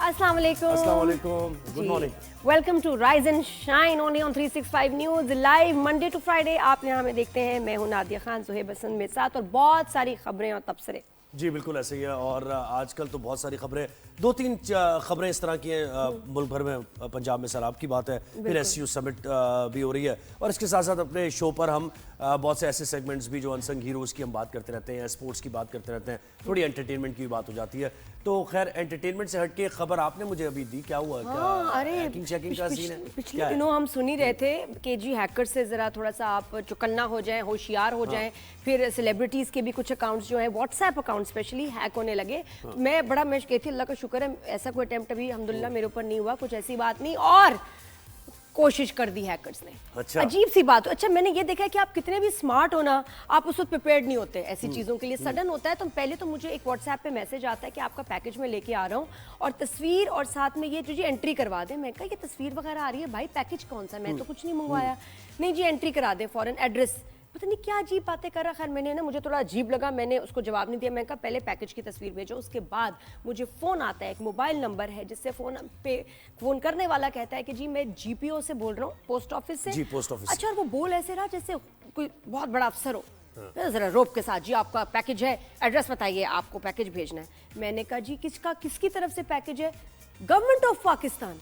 अस्सलाम वालेकुम, good morning. Welcome to rise and shine only on 365 news live Monday to Friday. आप यहाँ हमें देखते हैं, मैं हूँ नादिया खान, सुहेब हसन मेरे साथ और बहुत सारी खबरें और तबसरे। जी बिल्कुल ऐसे ही है। और आजकल तो बहुत सारी खबरें, दो तीन खबरें इस तरह की हैं मुल्क भर में। पंजाब में सैलाब की बात है, फिर SCU समिट भी हो रही है, और इसके साथ साथ अपने शो पर हम बहुत से ऐसे सेगमेंट्स भी जो अनसंग हीरोज़ की हम बात करते रहते हैं, स्पोर्ट्स की बात करते रहते हैं, थोड़ी एंटरटेनमेंट की भी बात हो जाती है। तो खैर एंटरटेनमेंट से हटके खबर आपने मुझे अभी दी, क्या हुआ? अरे हैकिंग का सीन है? पिछले दिनों हम सुन ही रहे थे कि जी हैकर से जरा थोड़ा सा आप चौकन्ना हो जाएं, होशियार हो जाएं। फिर सेलिब्रिटीज के भी कुछ अकाउंट्स जो है, व्हाट्सएप अकाउंट स्पेशली हैक होने लगे। मैं कहती थी अल्लाह का शुक्र है ऐसा कोई अटेम्प्ट अभी अल्हम्दुलिल्लाह मेरे ऊपर नहीं हुआ, कुछ ऐसी बात नहीं। और कोशिश कर दी हैकर्स ने। अच्छा। अजीब सी बात हो। अच्छा, मैंने ये देखा कि आप कितने भी स्मार्ट हो ना, आप उस वक्त प्रिपेयर्ड नहीं होते ऐसी चीज़ों के लिए। सडन होता है तो पहले तो मुझे एक व्हाट्सएप पे मैसेज आता है कि आपका पैकेज में लेके आ रहा हूँ, और तस्वीर और साथ में ये जो जी एंट्री करवा दें। मैं कहा ये तस्वीर वगैरह आ रही है, भाई पैकेज कौन सा, मैं तो कुछ नहीं मंगवाया। नहीं जी एंट्री करा दें फॉरन, एड्रेस, पता नहीं क्या अजीब बातें कर रहा। खैर मैंने ना, मुझे थोड़ा अजीब लगा, मैंने उसको जवाब नहीं दिया। मैं कहा पहले पैकेज की तस्वीर भेजो। उसके बाद मुझे फ़ोन आता है, एक मोबाइल नंबर है जिससे फ़ोन करने वाला कहता है कि जी मैं GPO से बोल रहा हूँ, पोस्ट ऑफिस से। जी पोस्ट ऑफिस। अच्छा, और वो बोल ऐसे रहा जैसे कोई बहुत बड़ा अफसर हो। जरा रोप के साथ, जी आपका पैकेज है, एड्रेस बताइए, आपको पैकेज भेजना है। मैंने कहा जी किसकी तरफ से पैकेज है? Government of Pakistan.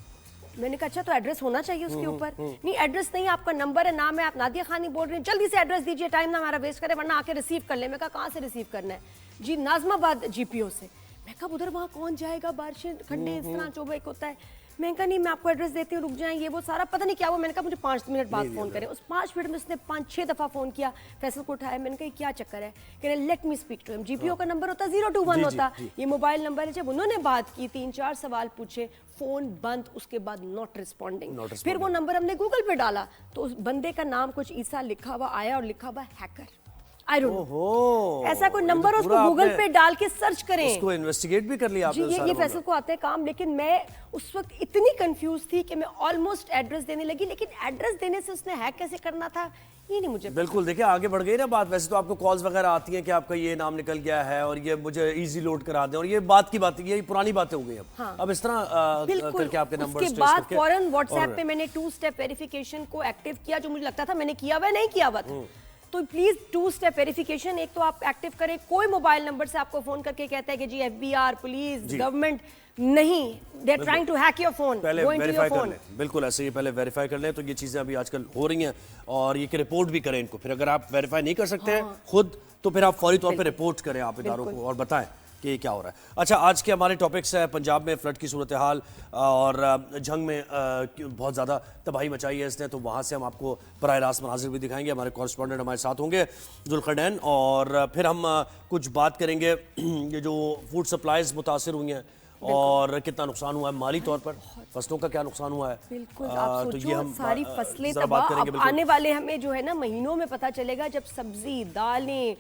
मैंने कहा अच्छा तो एड्रेस होना चाहिए उसके ऊपर। नहीं एड्रेस नहीं, आपका नंबर है, नाम है, आप नादिया खानी बोल रही हैं, जल्दी से एड्रेस दीजिए, टाइम ना हमारा वेस्ट करे वरना आके रिसीव कर ले। मैं कहा कहाँ से रिसीव करना है? जी नाजमाबाद GPO से। मैं कहा उधर वहाँ कौन जाएगा, बारिशें खड्डे इस तरह चौबे एक होता है। मैं कहा नहीं मैं आपको एड्रेस देती हूँ, रुक जाएं, ये वो सारा पता नहीं क्या हुआ। मैंने कहा मुझे 5 मिनट बाद फ़ोन करें। उस 5 मिनट में उसने 5-6 दफ़ा फ़ोन किया, फैसल को उठाया। मैंने कहा क्या चक्कर है? कह रहे let me speak to him. GPO का नंबर होता 021 होता, ये मोबाइल नंबर है। जब उन्होंने बात की, 3-4 सवाल पूछे, फ़ोन बंद, उसके बाद नॉट रिस्पॉन्डिंग। फिर वो नंबर हमने गूगल पे डाला तो उस बंदे का नाम कुछ ईसा लिखा हुआ आया और लिखा हुआ हैकर। आई डोंट नो, ऐसा कोई नंबर उसको गूगल पे डाल के सर्च करें। उसको इन्वेस्टिगेट भी कर लिया आपने? जी ये फैसल को आते हैं काम। लेकिन मैं उस वक्त इतनी कंफ्यूज थी कि मैं ऑलमोस्ट एड्रेस देने लगी, लेकिन एड्रेस देने से उसने हैक कैसे करना था ये नहीं मुझे। बिल्कुल, देखिए आगे बढ़ गई ना बात। वैसे तो आपको कॉल्स वगैरह आती हैं कि आपका ये नाम निकल गया है और ये मुझे इजी लोड करा दें, और ये बात की बात, ये पुरानी बातें हो गई अब। हाँ। अब इस तरह करके आपके नंबर उसके बाद फौरन व्हाट्सएप पे मैंने 2 स्टेप वेरिफिकेशन को एक्टिव किया, जो मुझे लगता था मैंने किया हुआ नहीं किया हुआ था। तो प्लीज 2 स्टेप वेरिफिकेशन एक तो आप एक्टिव करें। कोई मोबाइल नंबर से आपको फोन करके कहता है कि जी FBR, पुलिस, गवर्नमेंट, नहीं, they are trying to hack your phone, पहले वेरीफाई कर लें। बिल्कुल ऐसे ही पहले वेरीफाई कर लें। तो ये चीजें अभी आजकल हो रही हैं, और ये कि रिपोर्ट भी करें इनको। फिर अगर आप वेरीफाई नहीं कर सकते हैं खुद, तो फिर आप फौरी तौर पर रिपोर्ट करें आप इदारों को और बताएं कि क्या हो रहा है। अच्छा, आज के हमारे टॉपिक्स है पंजाब में फ्लड की सूरत हाल, और जंग में बहुत ज़्यादा तबाही मचाई है इसने, तो वहाँ से हम आपको बराह रास्त मनाजिर भी दिखाएंगे। हमारे कॉरेस्पॉन्डेंट हमारे साथ होंगे जुल्करनैन, और फिर हम कुछ बात करेंगे ये जो फूड सप्लाईज मुतासर हुई हैं और कितना नुकसान हुआ है माली तौर पर, फसलों का क्या नुकसान हुआ है। बिल्कुल, आप तो सोचो ये हम सारी फसलें जरा बात तबाह। करेंगे। अब आने वाले हमें जो है ना महीनों में पता चलेगा, जब सब्जी, दालें,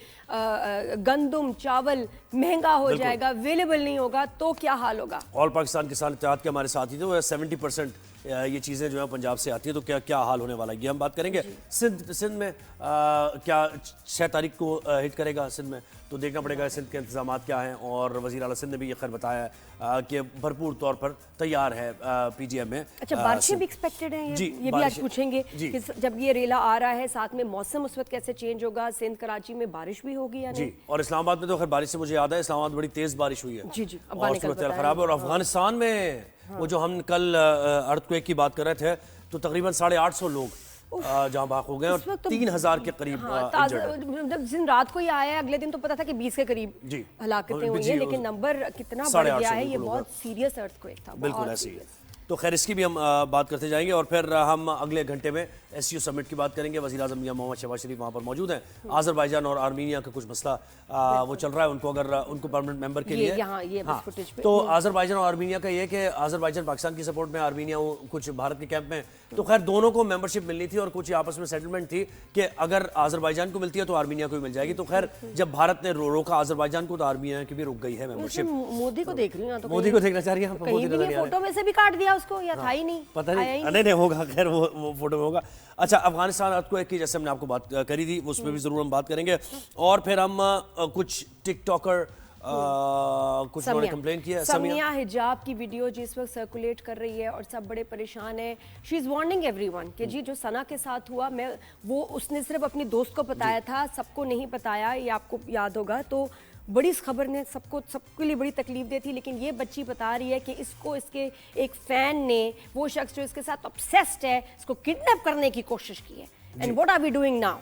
गंदम, चावल महंगा हो जाएगा, अवेलेबल नहीं होगा, तो क्या हाल होगा। ऑल पाकिस्तान किसान इत्तेहाद के हमारे साथी थे, वो 70% ये चीज़ें जो है पंजाब से आती है, तो क्या हाल होने वाला है ये हम बात करेंगे। सिंध में क्या 6 तारीख को हिट करेगा सिंध में, तो देखना पड़ेगा सिंध के इंतजाम क्या हैं। और वज़ीर आला सिंध ने भी ये खैर बताया है कि भरपूर तौर पर तैयार है PGM में। अच्छा, बारिशें भी एक्सपेक्टेड हैं, ये भी आज पूछेंगे कि जब ये रेला आ रहा है, साथ में मौसम उस वक्त कैसे चेंज होगा, सिंध कराची में बारिश भी होगी या नहीं। जी, और इस्लामाबाद में तो खैर बारिश से मुझे याद है, इस्लामाबाद बड़ी तेज बारिश हुई है। जी और सूरत खराब है। और अफगानिस्तान में वो जो हम कल अर्थक्वेक की बात कर रहे थे, तो तकरीबन 850 लोग जहाँ भाग हो गए, और 3000 के करीब जब दिन रात को ही आया है, अगले दिन तो पता था कि 20 के करीब हलाकतें हुई हैं, लेकिन नंबर कितना बढ़ गया है। ये बहुत सीरियस अर्थक्वेक था। बिल्कुल ऐसे ही है। तो खैर इसकी भी हम बात करते जाएंगे, और फिर हम अगले घंटे में SCU समिट की बात करेंगे। वज़ीर आज़म मियां मोहम्मद शहबाज शरीफ वहाँ पर मौजूद हैं। आज़रबाईजान और आर्मीनिया का कुछ मसला वो चल रहा है, उनको अगर उनको परमानेंट मेंबर के लिए तो आज़रबाईजान और आर्मीनिया का ये कि आज़रबाईजान पाकिस्तान की सपोर्ट में, आर्मीनिया कुछ भारत के कैंप में, तो खैर दोनों को मेंबरशिप मिलनी थी, और कुछ आपस में सेटलमेंट थी कि अगर आज़रबाईजान को मिलती है तो आर्मीनिया को भी मिल जाएगी। तो खैर जब भारत ने रोका आज़रबाईजान को, तो आर्मीनिया की भी रुक गई है मेंबरशिप। मोदी को देख रही हूं, मोदी को देखना चाह रही है, फोटो में से भी काट दिया उसको, या था ही नहीं, पता नहीं होगा, खैर वो फोटो में होगा। अच्छा, अफगानिस्तान अर्थक्वेक की जैसे हमने आपको बात करी थी, उस पर भी जरूर हम बात करेंगे। और फिर हम कुछ टिकटॉकर कुछ उन्होंने कंप्लेन किया है। समिया हिजाब की वीडियो जिस वक्त सर्कुलेट कर रही है और सब बड़े परेशान है। शी इज वार्निंग एवरीवन कि जी जो सना के साथ हुआ, मैं वो उसने सिर्फ अपनी दोस्त को बताया था, सबको नहीं बताया, ये आपको याद होगा। तो बड़ी इस खबर ने सबके लिए बड़ी तकलीफ दी थी, लेकिन ये बच्ची बता रही है कि इसको इसके एक फैन ने, वो शख्स जो इसके साथ ऑब्सेस्ड है, इसको किडनैप करने की कोशिश की है। And what are we doing now?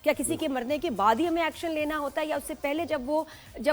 क्या किसी के मरने के बाद ही हमें एक्शन लेना होता है, या उससे पहले जब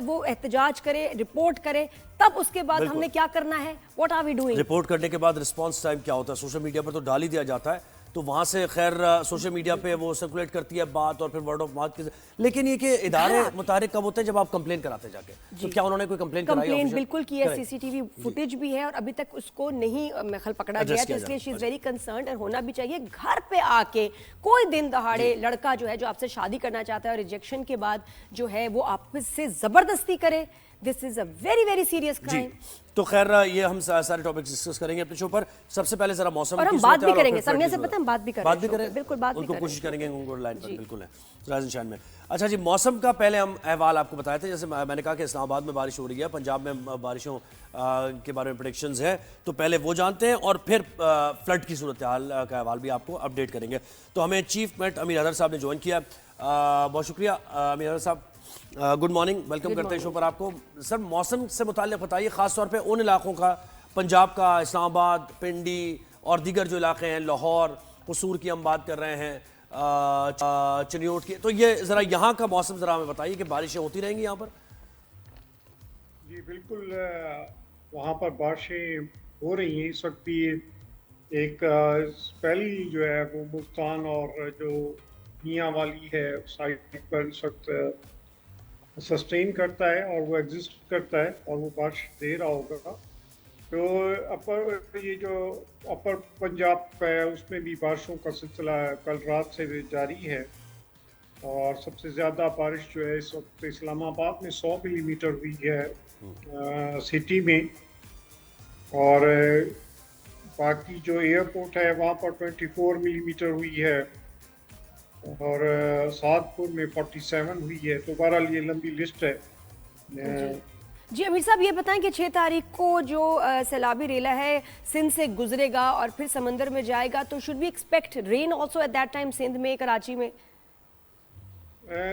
वो एहतजाज करे, रिपोर्ट करे, तब उसके बाद हमने क्या करना है? What are we doing? Report करने के बाद रिस्पांस टाइम क्या होता है? सोशल मीडिया पर तो डाल ही दिया जाता है, तो वहां से खैर सोशल मीडिया पे वो सर्कुलेट करती है बात, और फिर वर्ड ऑफ माउथ के। लेकिन ये कि इदारे मुतारिक कब होते हैं? जब आप कंप्लेन कराते जाके। तो क्या उन्होंने कोई कंप्लेन कराई? कंप्लेन बिल्कुल की है, सीसीटीवी फुटेज भी है, और अभी तक उसको नहीं खल पकड़ा गया, तो इसलिए शी इज वेरी कंसर्न्ड। और होना भी चाहिए। घर पे आके कोई दिन दहाड़े लड़का जो है, जो आपसे शादी करना चाहता है और रिजेक्शन के बाद जो है वो आपसे जबरदस्ती करे, this is a very very serious crime. तो खैर ये हम सारे टॉपिक्स डिस्कस करेंगे अपने शो पर। सबसे पहले जरा मौसम और हम बात भी करेंगे, समय से पता है, बात भी करें, बिल्कुल बात भी उनको करें, कोशिश करेंगे उनको लाइन पर बिल्कुल है राइजिंग शाइन में। अच्छा जी, मौसम का पहले हम अहवाल आपको बताए थे। जैसे मैंने कहा कि इस्लामाबाद में बारिश हो रही है, पंजाब में बारिशों के बारे में प्रेडिक्शंस है, तो पहले वो जानते हैं और फिर फ्लड की सूरत हाल का अहवाल भी आपको अपडेट करेंगे। तो हमें चीफ मेट अमीर हैदर साहब ने ज्वाइन किया, बहुत शुक्रिया अमीर हैदर साहब। गुड मॉर्निंग, वेलकम करते हैं शो पर आपको। सर, मौसम से मुताल्लिक़ बताइए, ख़ास तौर पे उन इलाकों का, पंजाब का, इस्लामाबाद, पिंडी और दीगर जो इलाके हैं, लाहौर, कसूर की हम बात कर रहे हैं, चिन्योट की, तो ये ज़रा यहाँ का मौसम ज़रा हमें बताइए कि बारिशें होती रहेंगी यहाँ पर? जी बिल्कुल, वहाँ पर बारिशें हो रही हैं इस वक्त भी। एक स्पेल जो है वो मुल्तान और जो मियाँ वाली है साइड पर इस वक्त सस्टेन करता है और वो एग्जिस्ट करता है और वो बारिश दे रहा होगा। तो ये जो अपर पंजाब का है उसमें भी बारिशों का सिलसिला कल रात से जारी है, और सबसे ज़्यादा बारिश जो है इस वक्त इस्लामाबाद में 100 मिलीमीटर हुई है सिटी में, और बाकी जो एयरपोर्ट है वहाँ पर 24 मिलीमीटर हुई है, और सादपुर में 47 हुई है। तो बहरहाल ये लंबी लिस्ट है। जी अमीर साहब, ये बताएं कि 6 तारीख को जो सैलाबी रेला है सिंध से गुजरेगा और फिर समंदर में जाएगा, तो should we expect rain also at that time Sindh में, कराची में?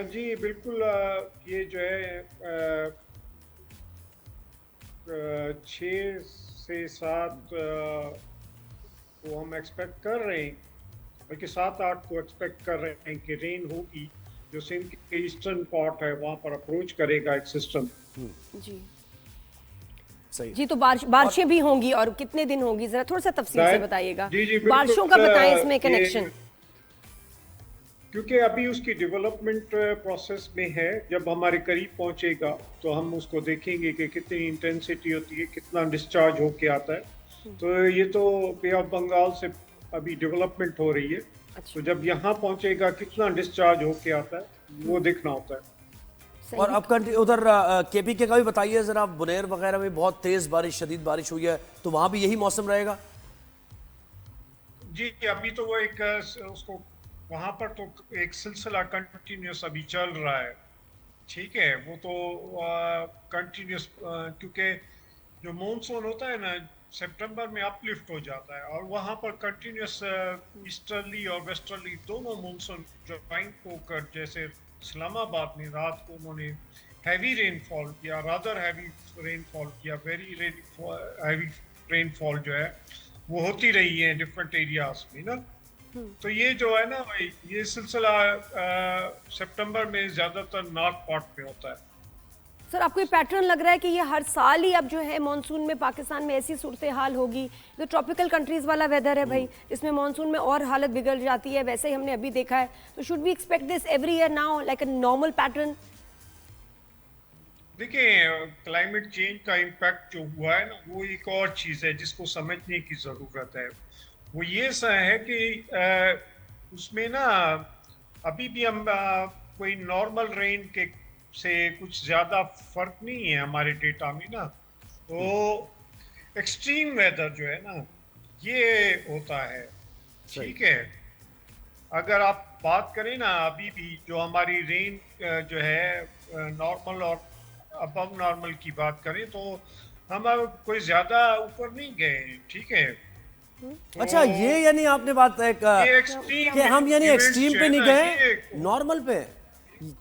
जी बिल्कुल, ये जो है 6 से 7 को हम एक्सपेक्ट कर रहे हैं, बल्कि 7-8 को एक्सपेक्ट कर रहे हैं कि रेन होगी। जो सिंध के ईस्टर्न पार्ट है वहाँ पर अप्रोच करेगा एक सिस्टम। जी सही जी, तो बारिशें भी होंगी, और कितने दिन होंगी, जरा थोड़ा सा तफसील से बताइएगा। जी बारिशों का बताएं इसमें कनेक्शन, क्योंकि अभी उसकी डेवलपमेंट प्रोसेस में है। जब हमारे करीब पहुंचेगा तो हम उसको देखेंगे कि कितनी इंटेंसिटी होती है, कितना डिस्चार्ज होके आता है। तो ये तो बे ऑफ बंगाल से अभी डेवलपमेंट हो रही है। अच्छा। तो जब यहाँ पहुंचेगा कितना डिस्चार्ज होके आता है वो देखना होता है। और अब उधर केपी के का भी बताइए जरा, बुनेर वगैरह में बहुत तेज बारिश, शदीद बारिश हुई है, तो वहां भी यही मौसम रहेगा? जी अभी तो वो एक उसको वहाँ पर तो एक सिलसिला कंटिन्यूस अभी चल रहा है। ठीक है, वो तो कंटिन्यूस, क्योंकि जो मॉनसून होता है ना सितंबर में अपलिफ्ट हो जाता है, और वहाँ पर कंटिन्यूस ईस्टर्ली और वेस्टर्ली दोनों मॉनसून ज्वाइन होकर, जैसे इस्लामाबाद में रात को उन्होंने हैवी रेनफॉल किया, रादर हैवी रेनफॉल किया, वेरी हैवी रेनफॉल जो है वो होती रही है डिफरेंट एरियाज में ना। तो ये जो है ना भाई, ये सिलसिला सितंबर में ज्यादातर नॉर्थ पार्ट में होता है। सर आपको ये पैटर्न लग रहा है कि ये हर साल ही अब जो है मॉनसून में पाकिस्तान में ऐसी सूरत हाल होगी? जो ट्रॉपिकल कंट्रीज वाला वेदर है भाई, इसमें मॉनसून में और हालत बिगड़ जाती है, वैसे ही हमने अभी देखा है। तो should we expect this every year now like a normal pattern? देखिए, क्लाइमेट चेंज का इम्पैक्ट जो हुआ है ना, वो एक और चीज़ है जिसको समझने की ज़रूरत है। वो ये है कि उसमें ना अभी भी हम कोई नॉर्मल रेन के से कुछ ज़्यादा फर्क नहीं है हमारे डेटा में ना। तो एक्सट्रीम वेदर जो है ना ये होता है। ठीक है, अगर आप बात करें ना, अभी भी जो हमारी रेन जो है नॉर्मल और अबव नॉर्मल की बात करें तो हम अब कोई ज्यादा ऊपर नहीं गए हैं, ठीक है। अच्छा, ये यानी आपने बात एक ये एक्सट्रीम कि हम यानी इवेंट्स एक्सट्रीम जो पे है नहीं ना, गए, ये नॉर्मल पे।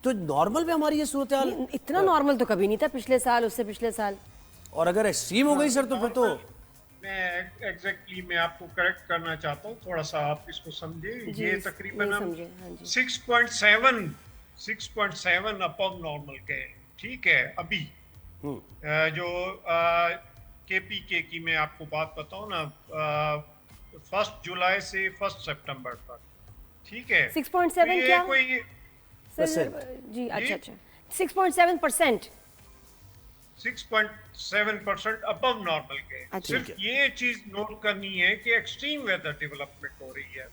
तो नॉर्मल पे हमारी ये सूरत हाल, इतना नॉर्मल तो कभी नहीं था पिछले साल, उससे पिछले साल। और अगर एक्सट्रीम हो गई सर तो फिर तो मैं एग्जैक्टली मैं आपको करेक्ट करना चाहता हूँ, थोड़ा सा आप इसको समझे। जी, ये तकरीबन नहीं हम समझे, हाँ जी। 6.7 अबव नॉर्मल के, ठीक है। अभी जो केपीके की मैं आपको बात बताऊं ना, 1 जुलाई से 1 सितंबर तक, ठीक है। 6.7 तो ये क्या? कोई सर जी, अच्छा अच्छा, 6.7%। 6.7% अबव नॉर्मल के। अच्छा। सिर्फ ये चीज नोट करनी है कि एक्सट्रीम वेदर डेवलपमेंट हो रही है,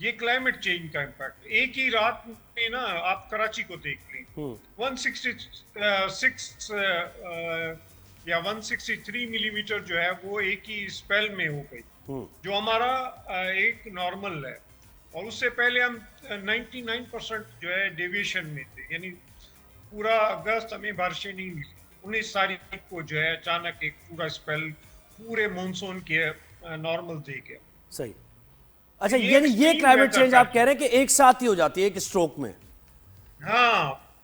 ये क्लाइमेट चेंज का इम्पैक्ट। एक ही रात में ना आप कराची को देख लें, 166 या 163 मिलीमीटर जो है वो एक ही स्पेल में हो गई, जो हमारा एक नॉर्मल है। और उससे पहले हम 99% जो है डेविएशन में थे, यानी पूरा अगस्त हमें बारिशें नहीं मिली। 19 तारीख को जो है अचानक एक पूरा स्पेल पूरे मानसून के नॉर्मल दे गया। सही। अच्छा, ये यानी ये extreme क्लाइमेट weather चेंज का- आप कह रहे हैं कि एक साथ ही हो जाती है एक स्ट्रोक में। हाँ,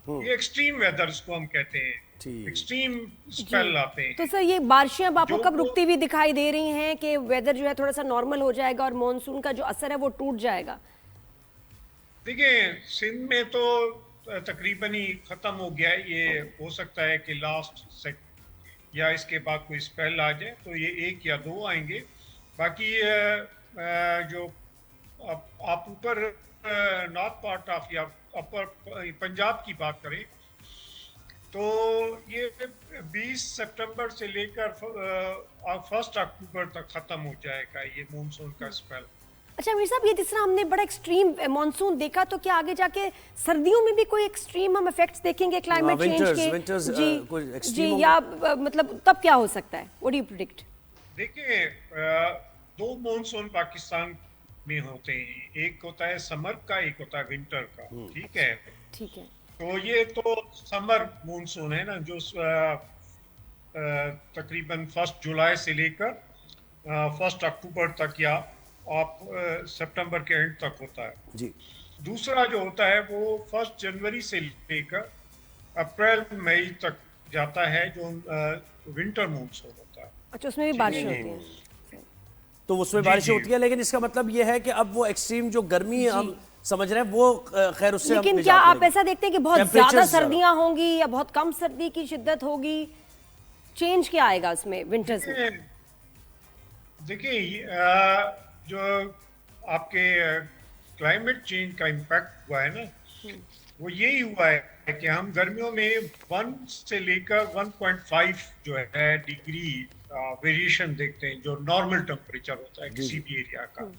ये एक्सट्रीम वेदर इसको हम कहते हैं, ठीक। एक्सट्रीम स्पेल आते हैं। तो सर ये बारिशें अब आपको जो कब वो- रुकती हुई दिखाई दे रही हैं कि वेदर जो है थोड़ा सा नॉर्मल हो जाएगा और मॉनसून का जो असर है वो टूट जाएगा? देखिए, सिंध में तो तकरीबन ही खत्म हो गया है। ये हो सकता है कि लास्ट से या इसके बाद कोई स्पेल आ जाए, तो ये 1 या 2 आएंगे। बाकी जो आप ऊपर नॉर्थ पार्ट ऑफ या अपर पंजाब की बात करें तो ये 20 सितंबर से लेकर 1 अक्टूबर तक खत्म हो जाएगा ये मानसून का स्पेल। अच्छा मीर साहब, ये जिस तरह हमने बड़ा एक्सट्रीम मानसून देखा, तो क्या आगे जाके सर्दियों में भी कोई एक्सट्रीम हम इफेक्ट्स देखेंगे क्लाइमेट चेंज के? विंटर्स कोई जी extreme होंगे? या मतलब तब क्या हो सकता है? What do you predict? देखिए, 2 मानसून पाकिस्तान में होते हैं, एक होता है समर का, एक होता है विंटर का, ठीक है। ठीक है। तो ये तो समर मानसून है ना, जो तकरीबन 1 जुलाई से लेकर 1 अक्टूबर तक या आप सितंबर के एंड तक होता है। जी। दूसरा जो होता है वो 1 जनवरी से लेकर अप्रैल मई तक जाता है, जो विंटर मानसून होता है। अच्छा, उसमें भी बारिश होती है। तो उसमें जी, बारिशें जी। होती है, लेकिन इसका मतलब ये है कि अब वो एक्सट्रीम जो गर्मी हम समझ रहे हैं वो खैर उससे हम लेकिन निजात क्या आप मिलेगी। ऐसा देखते हैं कि बहुत Temperatures ज्यादा ज्यादा। सर्दियां होंगी या बहुत कम सर्दी की शिद्दत होगी? चेंज क्या आएगा उसमें विंटर्स में? देखिए, जो आपके क्लाइमेट चेंज का इम्पैक्ट हुआ है ना, वो यही हुआ है कि हम गर्मियों में 1 से लेकर 1.5 जो है डिग्री वेरिएशन देखते हैं, जो नॉर्मल टेम्परेचर होता है किसी भी एरिया का,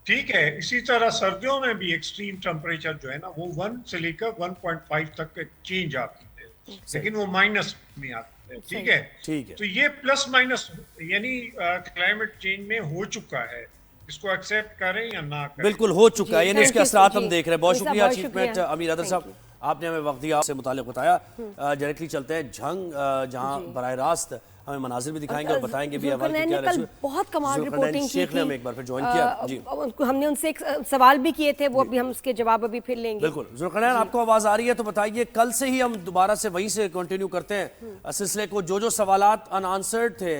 ठीक है। इसी तरह सर्दियों में भी एक्सट्रीम टेम्परेचर जो है ना वो 1 से लेकर 1.5 तक चेंज आती है, लेकिन वो माइनस में आती है, ठीक है। ठीक है। तो ये प्लस माइनस यानी क्लाइमेट चेंज में हो चुका है, इसको एक्सेप्ट करें या ना करें। बिल्कुल हो चुका है, जी, यानी thank इसके you, असरात हम जी। देख रहे हैं। बहुत मीर साहब, शुक्रिया बहुत चीफ शुक्रिया। मिनिस्टर अमीर अदर Thank साहब, आपने हमें वक्त दिया, आपसे मुताल्लिक बताया। डायरेक्टली चलते हैं झंग, जहां बराह रास्त हमें मनाजिर भी दिखाएंगे और बताएंगे भी हमारे जुल्करनैन क्या ने कल बहुत कमाल रिपोर्टिंग की शेख ने थी। हमें एक बार फिर ज्वाइन किया। जी हमने उनसे एक सवाल भी किए थे, वो अभी हम उसके जवाब अभी फिर लेंगे। बिल्कुल। जुल्करनैन, आपको आवाज आ रही है तो बताइए, कल से ही हम दोबारा से वहीं से कंटिन्यू करते हैं सिलसिले को। जो सवालात अनआंसर्ड थे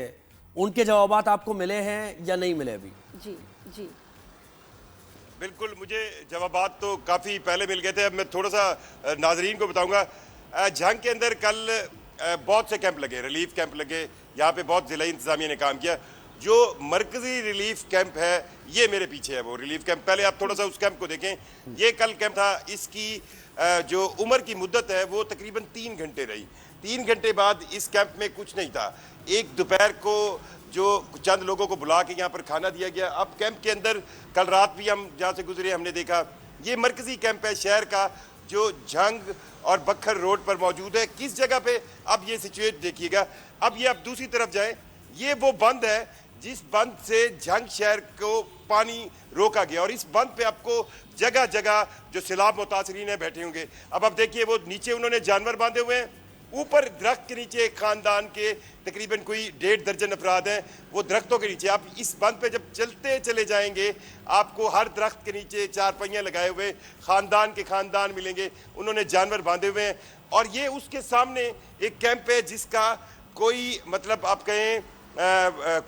उनके जवाबात आपको मिले हैं या नहीं मिले अभी? जी जी बिल्कुल, मुझे जवाबात तो काफ़ी पहले मिल गए थे। अब मैं थोड़ा सा नाजरीन को बताऊंगा। झंग के अंदर कल बहुत से कैंप लगे, रिलीफ कैंप लगे, यहाँ पे बहुत ज़िला इंतज़ामिया ने काम किया। जो मरकज़ी रिलीफ कैंप है ये मेरे पीछे है, वो रिलीफ कैंप। पहले आप थोड़ा सा उस कैंप को देखें। ये कल कैंप था, इसकी जो उम्र की मुद्दत है वो तकरीबन 3 घंटे रही। 3 घंटे बाद इस कैंप में कुछ नहीं था। एक दोपहर को जो चंद लोगों को बुला के यहाँ पर खाना दिया गया। अब कैंप के अंदर कल रात भी हम जहाँ से गुजरे हमने देखा, ये मरकजी कैंप है शहर का, जो झंग और बखर रोड पर मौजूद है। किस जगह पे, अब ये सिचुएशन देखिएगा। अब ये आप दूसरी तरफ जाएं, ये वो बंद है जिस बंद से झंग शहर को पानी रोका गया, और इस बंद पे आपको जगह जगह जो सैलाब मुतासरीन है बैठे होंगे। अब आप देखिए, वो नीचे उन्होंने जानवर बांधे हुए हैं, ऊपर दरख्त के नीचे एक खानदान के तकरीबन कोई 1.5 दर्जन अफराद हैं, वो दरख्तों के नीचे। आप इस बंद पे जब चलते चले जाएंगे आपको हर दरख्त के नीचे चारपहिया लगाए हुए खानदान के खानदान मिलेंगे, उन्होंने जानवर बांधे हुए हैं। और ये उसके सामने एक कैंप है जिसका कोई मतलब आप कहें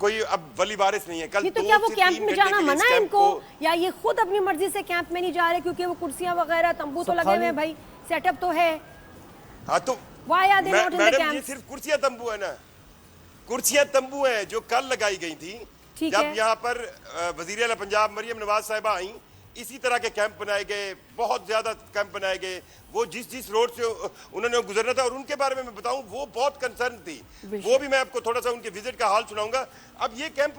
कोई अब वली वारिस नहीं है। कल तो क्या वो कैंप में जाना मना है इनको, या ये खुद अपनी मर्जी से कैंप में नहीं जा रहे क्योंकि वो कुर्सियां वगैरह तंबू तो लगे हुए हैं भाई, सेटअप तो है। हाँ तो मैडम ये सिर्फ कुर्सियां तंबू है ना, कुर्सियां तंबू है जो कल लगाई गई थी जब यहाँ पर वजीर आला पंजाब मरियम नवाज साहिबा आई। इसी तरह के कैंप बनाए गए, बहुत ज्यादा कैंप बनाए गए। वो जिस रोड से उन्होंने गुजरना था, और उनके बारे में मैं बताऊं वो बहुत कंसर्न थी, वो भी मैं आपको थोड़ा सा उनके विजिट का हाल सुनाऊंगा। अब ये कैंप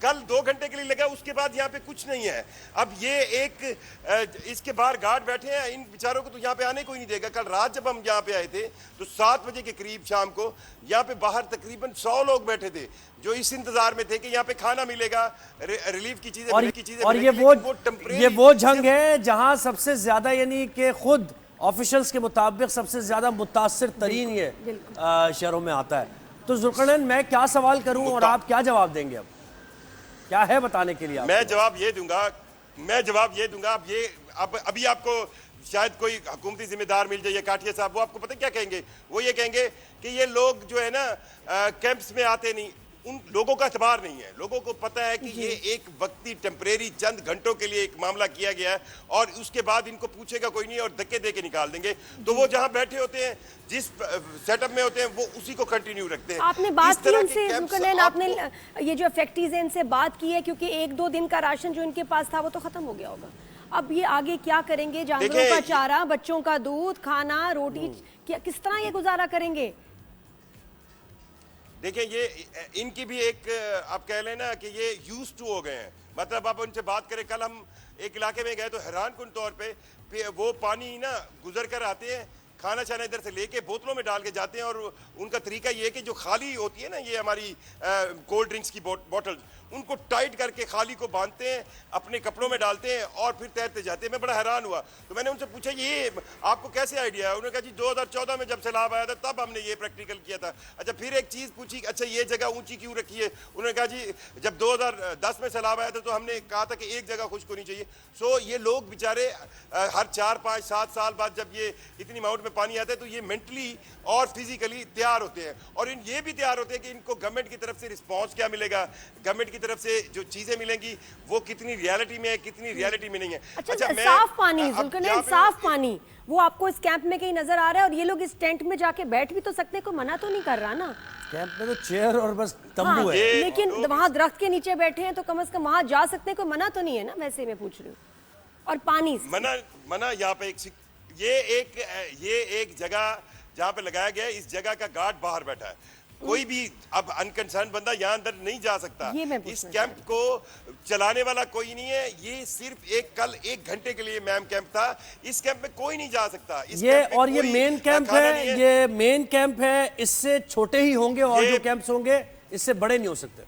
कल 2 घंटे के लिए लगा, उसके बाद यहाँ पे कुछ नहीं है। अब ये एक इसके बाहर गार्ड बैठे हैं, इन बेचारों को तो यहाँ पे आने को ही नहीं देगा। कल रात जब हम यहाँ पे आए थे तो 7 बजे के करीब शाम को यहाँ पे बाहर तकरीबन 100 लोग बैठे थे जो इस इंतजार में थे कि यहाँ पे खाना मिलेगा, रिलीफ की चीजें और ये वो जंग है जहां सबसे ज्यादा यानी कि खुद ऑफिशियल्स के मुताबिक सबसे ज्यादा मुतासिर तरीन ये शहरों में आता है। तो जुल्करनैन मैं क्या सवाल करूं और आप क्या जवाब देंगे? अब क्या है बताने के लिए? मैं जवाब ये दूंगा अब अभी आपको शायद कोई हुकूमती जिम्मेदार मिल जाए या काटिया साहब, वो आपको पता क्या कहेंगे? वो ये कहेंगे कि ये लोग जो है ना कैंप्स में आते नहीं, उन लोगों का एतबार नहीं है। लोगों को पता है कि ये एक वक्ती टेम्परेरी चंद घंटों के लिए एक मामला किया गया है और उसके बाद इनको पूछेगा कोई नहीं और धक्के दे के निकाल देंगे। तो वो जहां बैठे होते हैं, जिस सेटअप में होते हैं, वो उसी को कंटिन्यू रखते हैं। आपने बात की उनसे, आपने ये जो अफेक्टीज हैं इनसे बात की है क्योंकि 1-2 दिन का राशन जो इनके पास था वो तो खत्म हो गया होगा। अब ये आगे क्या करेंगे? जानवरों का चारा, बच्चों का दूध, खाना, रोटी, किस तरह ये गुजारा करेंगे? देखिए ये इनकी भी एक आप कह लें ना कि ये यूज टू हो गए हैं। मतलब आप उनसे बात करें, कल हम एक इलाके में गए तो हैरान कुन तौर पे वो पानी ना गुजर कर आते हैं, खाना छाना इधर से लेके बोतलों में डाल के जाते हैं और उनका तरीका ये है कि जो खाली होती है ना ये हमारी कोल्ड ड्रिंक्स की बोतल, उनको टाइट करके खाली को बांधते हैं, अपने कपड़ों में डालते हैं और फिर तैरते जाते हैं। मैं बड़ा हैरान हुआ तो मैंने उनसे पूछा ये आपको कैसे आइडिया है? उन्होंने कहा जी 2014 में जब सैलाब आया था तब हमने ये प्रैक्टिकल किया था। अच्छा फिर एक चीज़ पूछी, अच्छा ये जगह ऊंची क्यों रखी है? उन्होंने कहा जी जब 2010 में सैलाब आया था तो हमने कहा था कि एक जगह खुश्क होनी चाहिए। सो ये लोग बेचारे हर 4, 5, 7 साल बाद जब ये इतनी अमाउंट में पानी आता है तो ये मेंटली और फिजिकली तैयार होते हैं और ये भी तैयार होते हैं कि इनको गवर्नमेंट की तरफ से रिस्पॉन्स क्या मिलेगा, गवर्नमेंट की तरफ से जो चीजें मिलेंगी वो कितनी रियलिटी में है, कितनी रियलिटी में नहीं है। अच्छा साफ पानी, जुल्करनैन साफ पानी वो आपको इस कैंप में कहीं नजर आ रहा है? और ये लोग इस टेंट में जाके बैठ भी तो सकते, कोई मना तो नहीं कर रहा ना? कैंप में तो चेयर और बस तंबू है, लेकिन वहां दरख्त के नीचे बैठे हैं तो कम से कम वहां जा सकते हैं, कोई मना तो नहीं है ना? वैसे मैं पूछ रही हूँ। और पानी मना यहाँ पे ये एक जगह जहाँ पे लगाया गया है, इस जगह का गार्ड बाहर बैठा है। कोई भी अब अनकंसर्न बंदा यहाँ अंदर नहीं जा सकता। इस कैंप को चलाने वाला कोई नहीं है। ये सिर्फ कल 1 घंटे के लिए मैम कैंप था। इस कैंप में कोई नहीं जा सकता। ये मेन कैंप है, ये मेन कैंप है। इससे छोटे ही होंगे और जो कैंप्स होंगे इससे बड़े नहीं हो सकते,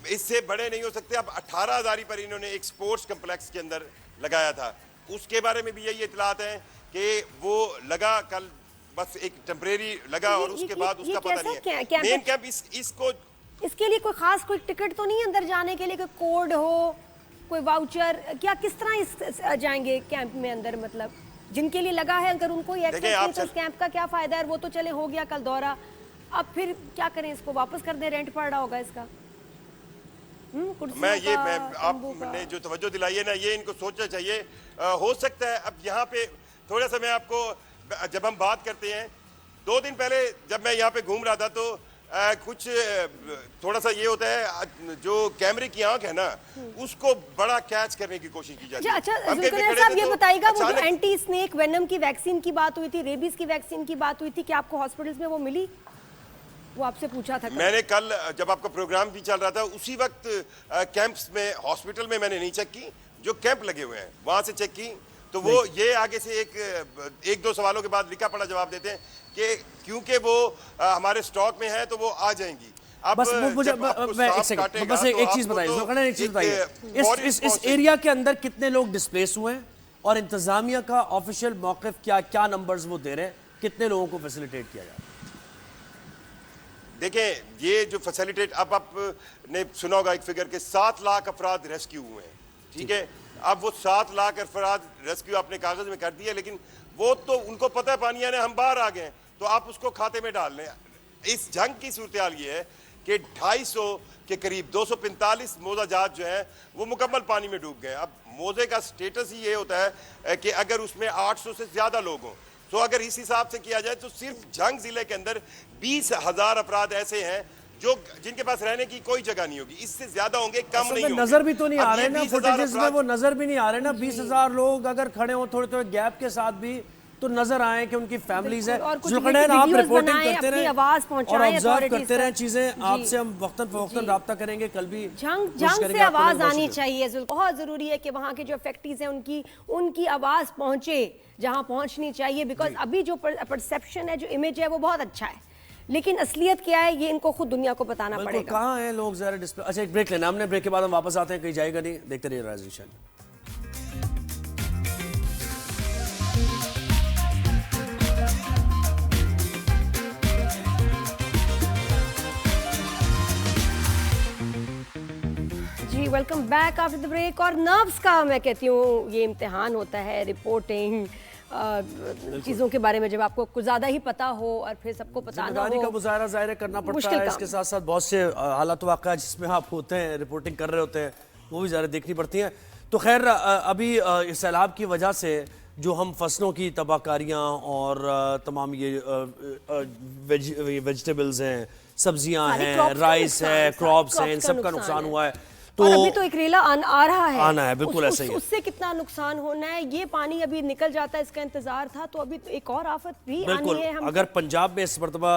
इससे बड़े नहीं हो सकते। अब 18 हज़ारी पर इन्होंने एक स्पोर्ट्स कम्प्लेक्स के अंदर लगाया था, उसके बारे में भी यही इतलात है कि वो लगा कल बस एक टेम्परेरी लगा और उसके बाद उसका पता नहीं है। मेन कैंप इसको इसके लिए कोई खास कोई टिकट तो नहीं है अंदर जाने के लिए? कोई कोड हो, कोई वाउचर, क्या किस तरह इस जाएंगे कैंप में अंदर? मतलब जिनके लिए लगा है अगर उनको एक्सेस नहीं तो इस कैंप का क्या फायदा है? वो तो चले हो गया कल दौरा, अब फिर क्या करें? इसको वापस कर दें? रेंट पड़ रहा होगा इसका। आपने जो तवज्जो दिलाई है ना, ये इनको सोचना चाहिए। हो सकता है अब यहाँ पे थोड़ा सा मैं आपको, जब हम बात करते हैं 2 दिन पहले जब मैं यहाँ पे घूम रहा था तो कुछ थोड़ा सा ये होता है जो कैमरे की आंख है ना उसको बड़ा कैच करने की कोशिश की जाती है। अच्छा जुल्करनैन साहब ये बताइएगा, वो जो एंटी स्नेक वेनम की वैक्सीन की बात हुई थी, रेबीज की वैक्सीन की बात हुई थी, क्या आपको हॉस्पिटल्स में वो मिली? वो आपसे पूछा था मैंने कल जब आपका प्रोग्राम भी चल रहा था उसी वक्त कैंप्स में, हॉस्पिटल में मैंने नहीं चेक की, जो कैंप लगे हुए हैं वहां से चेक की। तो वो ये आगे से एक 2 सवालों के बाद लिखा पढ़ा जवाब देते हैं कि क्योंकि वो हमारे स्टॉक में है तो वो आ जाएंगी। अब बस मुझे बस एक चीज बताइए, एक चीज बताइए, इस एरिया के अंदर कितने लोग डिस्प्लेस हुए हैं और इंतजामिया का ऑफिशियल मौक़िफ़ क्या नंबर्स वो दे रहे हैं? कितने लोगों को फैसिलिटेट किया जाए? देखें, ये जो फैसिलिटेट, अब आपने सुना होगा एक फिगर के 7 लाख अफराद रेस्क्यू हुए हैं, ठीक है। अब वो 7 लाख अफराद रेस्क्यू आपने कागज में कर दिया, लेकिन वो तो उनको पता है पानी आने, हम बाहर आ गए हैं, तो आप उसको खाते में डाल लें। इस जंग की सूरत हाल ये है कि 250 के करीब 245 मोजा जहाज जो है वो मुकम्मल पानी में डूब गए। अब मोजे का स्टेटस ही ये होता है कि अगर उसमें 800 से ज्यादा लोग हों, तो अगर इस हिसाब से किया जाए तो सिर्फ जंग जिले के अंदर 20,000 अफराद ऐसे हैं जो जिनके पास रहने की कोई जगह नहीं होगी। इससे ज्यादा होंगे, कम नहीं होंगे। नजर भी तो नहीं अब आ ये रहे ना 20,000 फुटेजेस में, वो नजर भी नहीं आ रहे ना। 20,000 लोग अगर खड़े हो थोड़े थोड़े गैप के साथ भी, तो नजर आए कि उनकी फैमिलीज है। और कुछ जुल्करनैन, आप वीडियोस रिपोर्टिंग बनाएं, करते अपनी रहें आवाज और पहुंचाएं ऑब्जर्व authorities करते रहें तक। चीजें। जी। आपसे हम वक्तन फवक्तन रब्ता करेंगे, कल भी जंग से आवाज आनी चाहिए। बहुत जरूरी है कि वहाँ के जो फैक्ट्रीज हैं उनकी आवाज पहुंचे जहां पहुंचनी चाहिए, बिकॉज अभी जो परसेप्शन है, जो इमेज है, वो बहुत अच्छा है, लेकिन असलियत क्या है ये इनको खुद दुनिया को बताना पड़ेगा। कहाँ हैं लोग जरा डिस्प्ले। अच्छा, एक ब्रेक लेना हमने, ब्रेक के बाद हम वापस आते हैं, कहीं जाएगा नहीं, देखते रहिए राइज नेशन। जी, welcome back after the break. और नर्व्स का मैं कहती हूँ ये इम्तिहान होता है, रिपोर्टिंग चीज़ों के बारे में जब आपको कुछ ज़्यादा ही पता हो और फिर सबको बताना हो, का मुजाहरा ज़ाहिर करना पड़ता है। इसके साथ साथ बहुत से हालात वाक़या जिसमें आप होते हैं, रिपोर्टिंग कर रहे होते हैं, वो भी ज़रा देखनी पड़ती हैं। तो खैर, अभी इस सैलाब की वजह से जो हम फसलों की तबाहकारियाँ और तमाम ये वेजिटेबल्स हैं, सब्जियाँ हैं, राइस है, क्रॉप्स हैं, इन सब का नुकसान हुआ है। तो और अभी तो एक रेला आ रहा है, आना है, बिल्कुल ऐसा ही है। उससे कितना नुकसान होना है, ये पानी अभी निकल जाता है, इसका इंतजार था, तो अभी तो एक और आफत भी आनी है। अगर पंजाब में इस मरतबा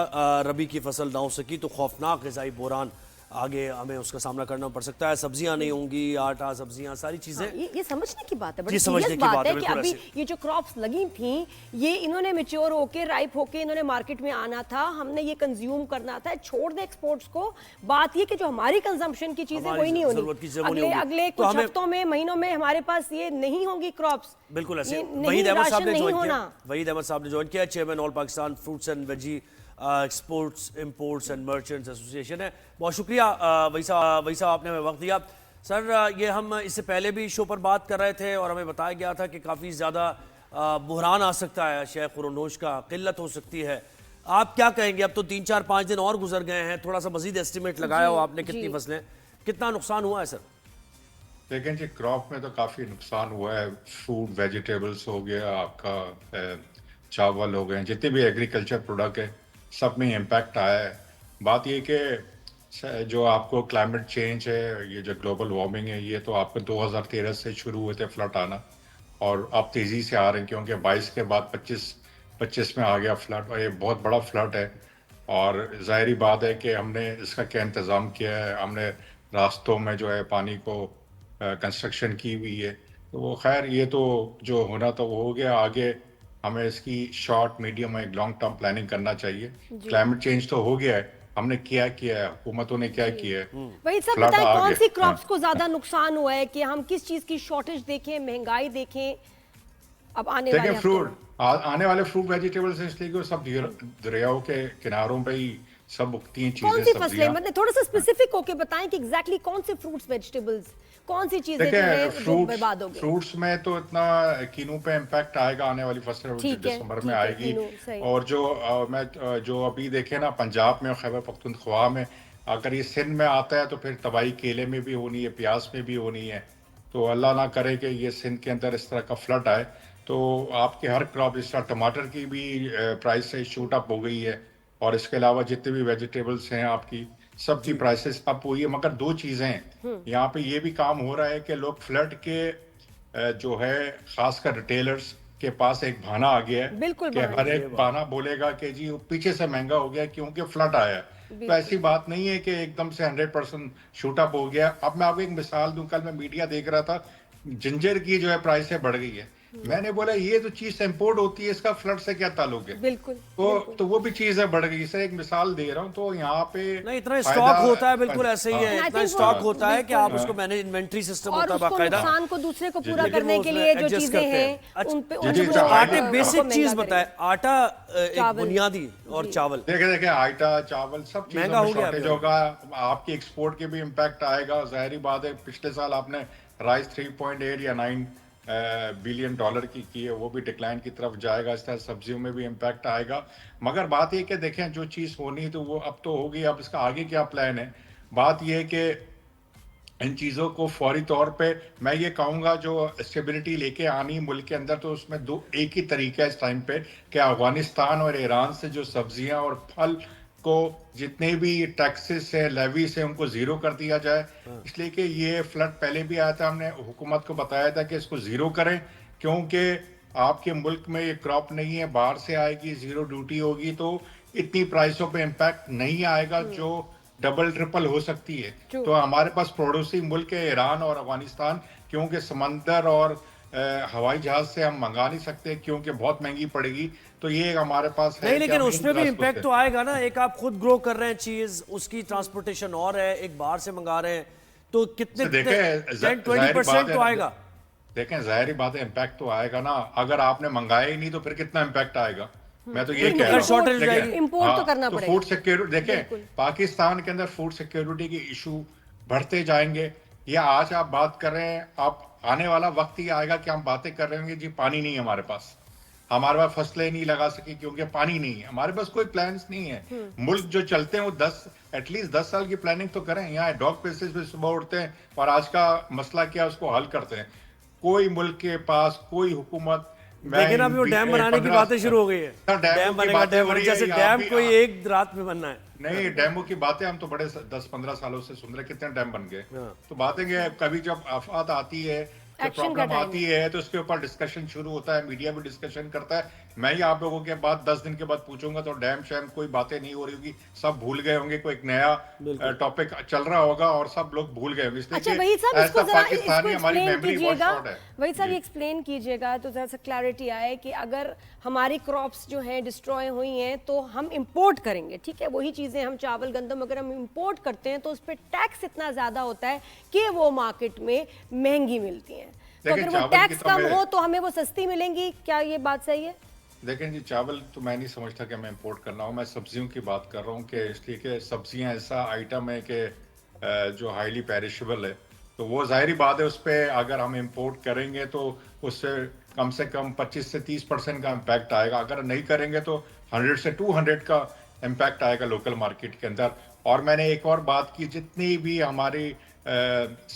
रबी की फसल ना हो सकी तो खौफनाक ग़िज़ाई बहरान आगे हमें उसका सामना करना पड़ सकता है। सब्जियां नहीं होंगी, आटा, सब्जियां, सारी चीजें। हाँ, ये समझने की बात है, बड़ी समझने सीरियस की बात है कि अभी ऐसे। ये जो क्रॉप्स लगी थी, ये इन्होंने मैच्योर होके, राइप होके इन्होंने मार्केट में आना था, हमने ये कंज्यूम करना था। छोड़ दे एक्सपोर्ट्स को, बात ये कि जो हमारी कंजम्पशन की चीजें वही नहीं होनी, अगले कुछ हफ्तों में, महीनों में हमारे पास ये नहीं होंगी क्रॉप्स। बिल्कुल ऐसे। वहीद अहमद साहब ने ज्वाइन किया, chairman all Pakistan fruits and veggie exports imports and merchants association है। बहुत शुक्रिया वही साहब, आपने हमें वक्त दिया। सर, ये हम इससे पहले भी शो पर बात कर रहे थे और हमें बताया गया था कि काफ़ी ज़्यादा बहरान आ सकता है, शेख खुरोनोश का किल्लत हो सकती है। आप क्या कहेंगे? अब तो 3-4-5 दिन और गुजर गए हैं, थोड़ा सा मजीद एस्टिमेट लगाया हो आपने, कितनी फसलें, कितना नुकसान हुआ है सर? देखें जी, क्रॉप में तो काफ़ी नुकसान हुआ है। फूड, वेजिटेबल्स हो गया, आपका चावल हो गए, जितने भी एग्रीकल्चर प्रोडक्ट है सब में इम्पैक्ट आया है। बात ये कि जो आपको क्लाइमेट चेंज है, ये जो ग्लोबल वार्मिंग है, ये तो आपको 2013 से शुरू हुए थे फ्लड आना, और अब तेज़ी से आ रहे हैं, क्योंकि 22 के बाद 25 में आ गया फ्लड, और ये बहुत बड़ा फ्लड है। और ज़ाहिरी बात है कि हमने इसका क्या इंतज़ाम किया है, हमने रास्तों में जो है पानी को कंस्ट्रक्शन की हुई है। तो वो खैर, ये तो जो होना था वो हो गया। आगे हमें इसकी शॉर्ट, मीडियम और लॉन्ग टर्म प्लानिंग करना चाहिए। क्लाइमेट चेंज तो हो गया है, हमने क्या किया है, हुकूमतों ने क्या किया है। वही सब बताएं, कौन सी क्रॉप्स को ज्यादा नुकसान हुआ है, कि हम किस चीज की शॉर्टेज देखें, महंगाई देखें अब आने वाले फ्रूट, आने वाले फ्रूट वेजिटेबल्स, इसलिए कि सब दरियाओं के किनारों पे ही सब उगती हैं चीजें। कौन सी फसलें, मतलब थोड़ा सा स्पेसिफिक होके बताएं कि एग्जैक्टली कौन से फ्रूट्स, वेजिटेबल्स, कौन सी चीजें जो बर्बाद हो गई। फ्रूट्स में तो इतना कीनू पे इम्पैक्ट आएगा, आने वाली फसल दिसंबर में आएगी। और जो अभी देखे ना, पंजाब में और खैबर पख्तूनख्वा में, अगर ये सिंध में आता है तो फिर तबाही केले में भी होनी है, प्याज में भी होनी है। तो अल्लाह ना करे कि ये सिंध के अंदर इस तरह का फ्लड आए, तो आपके हर क्रॉप, जिस तरह टमाटर की भी प्राइस से शूट अप हो गई है, और इसके अलावा जितने भी वेजिटेबल्स हैं आपकी, सबकी प्राइसेस अप हुई है। मगर दो चीज़ें हैं यहाँ पे, ये भी काम हो रहा है कि लोग फ्लड के जो है, खासकर रिटेलर्स के पास एक बहाना आ गया है कि हर एक बहाना बोलेगा कि जी पीछे से महंगा हो गया क्योंकि फ्लड आया है। तो ऐसी बात नहीं है कि एकदम से 100% शूट अप हो गया। अब मैं आपको एक मिसाल दूं, कल मैं मीडिया देख रहा था, जिंजर की जो है प्राइसें बढ़ गई है। मैंने बोला ये तो चीज इंपोर्ट होती है, इसका फ्लड से क्या ताल्लुक है? बिल्कुल तो वो भी चीजें बढ़ गई। सर एक मिसाल दे रहा हूँ, तो यहाँ पे नहीं, इतना फायदा- स्टॉक होता है, बिल्कुल ऐसे ही है, I इतना think स्टॉक वो- होता है कि बिल्कुल। आप उसको मैनेज, इन्वेंट्री सिस्टम और होता है उसको बाकायदा। नुकसान को दूसरे को पूरा लेकिन करने वो के उसमें लिए जो adjust चीजें करते हैं हैं। अच्छा, उन पे जी, उनको जी, आटे वो बेसिक महंगा चीज करें। बताए, आटा एक चावल। बुनियादी और चावल देखे आटा चावल सब चीजों महंगा में हो गया शॉर्टेज अभी। होगा, आपकी एक्सपोर्ट के भी इम्पैक्ट आएगा। जाहिर बात है पिछले साल आपने राइस 3.8 या 9 बिलियन डॉलर की है, वो भी डिक्लाइन की तरफ जाएगा। इस तरह सब्जियों में भी इम्पैक्ट आएगा। मगर बात ये कि देखें जो चीज़ होनी तो वो अब तो होगी, अब इसका आगे क्या प्लान है। बात ये है कि इन चीज़ों को फौरी तौर पे मैं ये कहूँगा जो स्टेबिलिटी लेके आनी मुल्क के अंदर, तो उसमें एक ही तरीका है इस टाइम पे कि अफगानिस्तान और ईरान से जो सब्जियां और फल को जितने भी टैक्सेस है लेवी से उनको जीरो कर दिया जाए। इसलिए कि ये फ्लड पहले भी आया था, हमने हुकूमत को बताया था कि इसको जीरो करें, क्योंकि आपके मुल्क में ये क्रॉप नहीं है, बाहर से आएगी, जीरो ड्यूटी होगी, तो इतनी प्राइसों पे इम्पैक्ट नहीं आएगा जो डबल ट्रिपल हो सकती है। तो हमारे पास पड़ोसी मुल्क है ईरान और अफगानिस्तान, क्योंकि समंदर और हवाई जहाज से हम मंगा नहीं सकते क्योंकि बहुत महंगी पड़ेगी। तो ये हमारे पास है नहीं, लेकिन कि हम उसमें भी इन इम्पैक्ट तो आएगा ना। एक आप खुद ग्रो कर रहे हैं चीज, उसकी ट्रांसपोर्टेशन और है, एक बाहर से मंगा रहे हैं, तो कितने 10-20% तो आएगा। देखें जाहिर बात है इम्पैक्ट तो आएगा ना। अगर आपने मंगाया ही नहीं तो फिर कितना इम्पैक्ट आएगा? मैं तो ये कह रहा हूँ। शॉर्टेज देखें, जाएगी। इम्पोर्ट तो करना पड़ेगा। फूड सिक्योरिटी देखें, बिल्कुल। पाकिस्तान के अंदर फूड सिक्योरिटी के इशू बढ़ते जाएंगे। ये आज आप बात कर रहे हैं, आप आने वाला वक्त ही आएगा कि हम बातें कर रहे होंगे जी पानी नहीं है हमारे पास, हमारे पास फसलें नहीं लगा सकी क्योंकि पानी नहीं है, हमारे पास कोई प्लान्स नहीं है। मुल्क जो चलते हैं वो एटलीस्ट 10 साल की प्लानिंग तो करें। यहाँ डॉग बेसिस पे सुबह उठते हैं और आज का मसला क्या उसको हल करते हैं। कोई मुल्क के पास कोई हुकूमत, लेकिन अभी वो डैम बनाने की बातें शुरू हो गई है। डैम बनेगा, डैम जैसे डैम कोई एक रात में बनना है। नहीं, डैमों की बातें हम तो बड़े 10-15 सालों से सुन रहे, कितने डैम बन गए। तो बातें क्या, कभी जब आफत आती है, जब Action का प्रॉब्लम time आती है तो उसके ऊपर डिस्कशन शुरू होता है, मीडिया भी डिस्कशन करता है। मैं ही आप लोगों के बाद 10 दिन के बाद पूछूंगा तो डैम शैम कोई बातें नहीं हो रही होगी, सब भूल गए होंगे, कोई एक नया टॉपिक चल रहा होगा और सब लोग भूल गए होंगे। इसलिए अच्छा कि वही साहब ऐसा इसको जरा पाकिस्तानी हमारी एक्सप्लेन मेमोरी बहुत कीजिएगा, शॉर्ट है। वही साहब जी। एक्सप्लेन कीजिएगा तो जरा सा क्लैरिटी आए कि अगर हमारी क्रॉप्स जो हैं डिस्ट्रॉय हुई हैं तो हम इंपोर्ट करेंगे, ठीक है, वही चीज़ें हम चावल गंदम अगर हम इंपोर्ट करते हैं तो उस पर टैक्स इतना ज़्यादा होता है कि वो मार्केट में महंगी मिलती हैं। तो देखिए, अगर वो चावल की टैक्स तो कम मैं- हो तो हमें वो सस्ती मिलेंगी, क्या ये बात सही है? देखें जी, चावल तो मैं नहीं समझता कि मैं इंपोर्ट करना हूँ, मैं सब्जियों की बात कर रहा हूँ कि इसलिए कि सब्जियां ऐसा आइटम है कि जो हाईली पेरिशेबल है, तो वो जाहिर बात है उस पर अगर हम इंपोर्ट करेंगे तो उससे कम से कम 25 से 30% का इम्पैक्ट आएगा। अगर नहीं करेंगे तो 100 से 200 का इम्पैक्ट आएगा लोकल मार्केट के अंदर। और मैंने एक और बात की, जितनी भी हमारी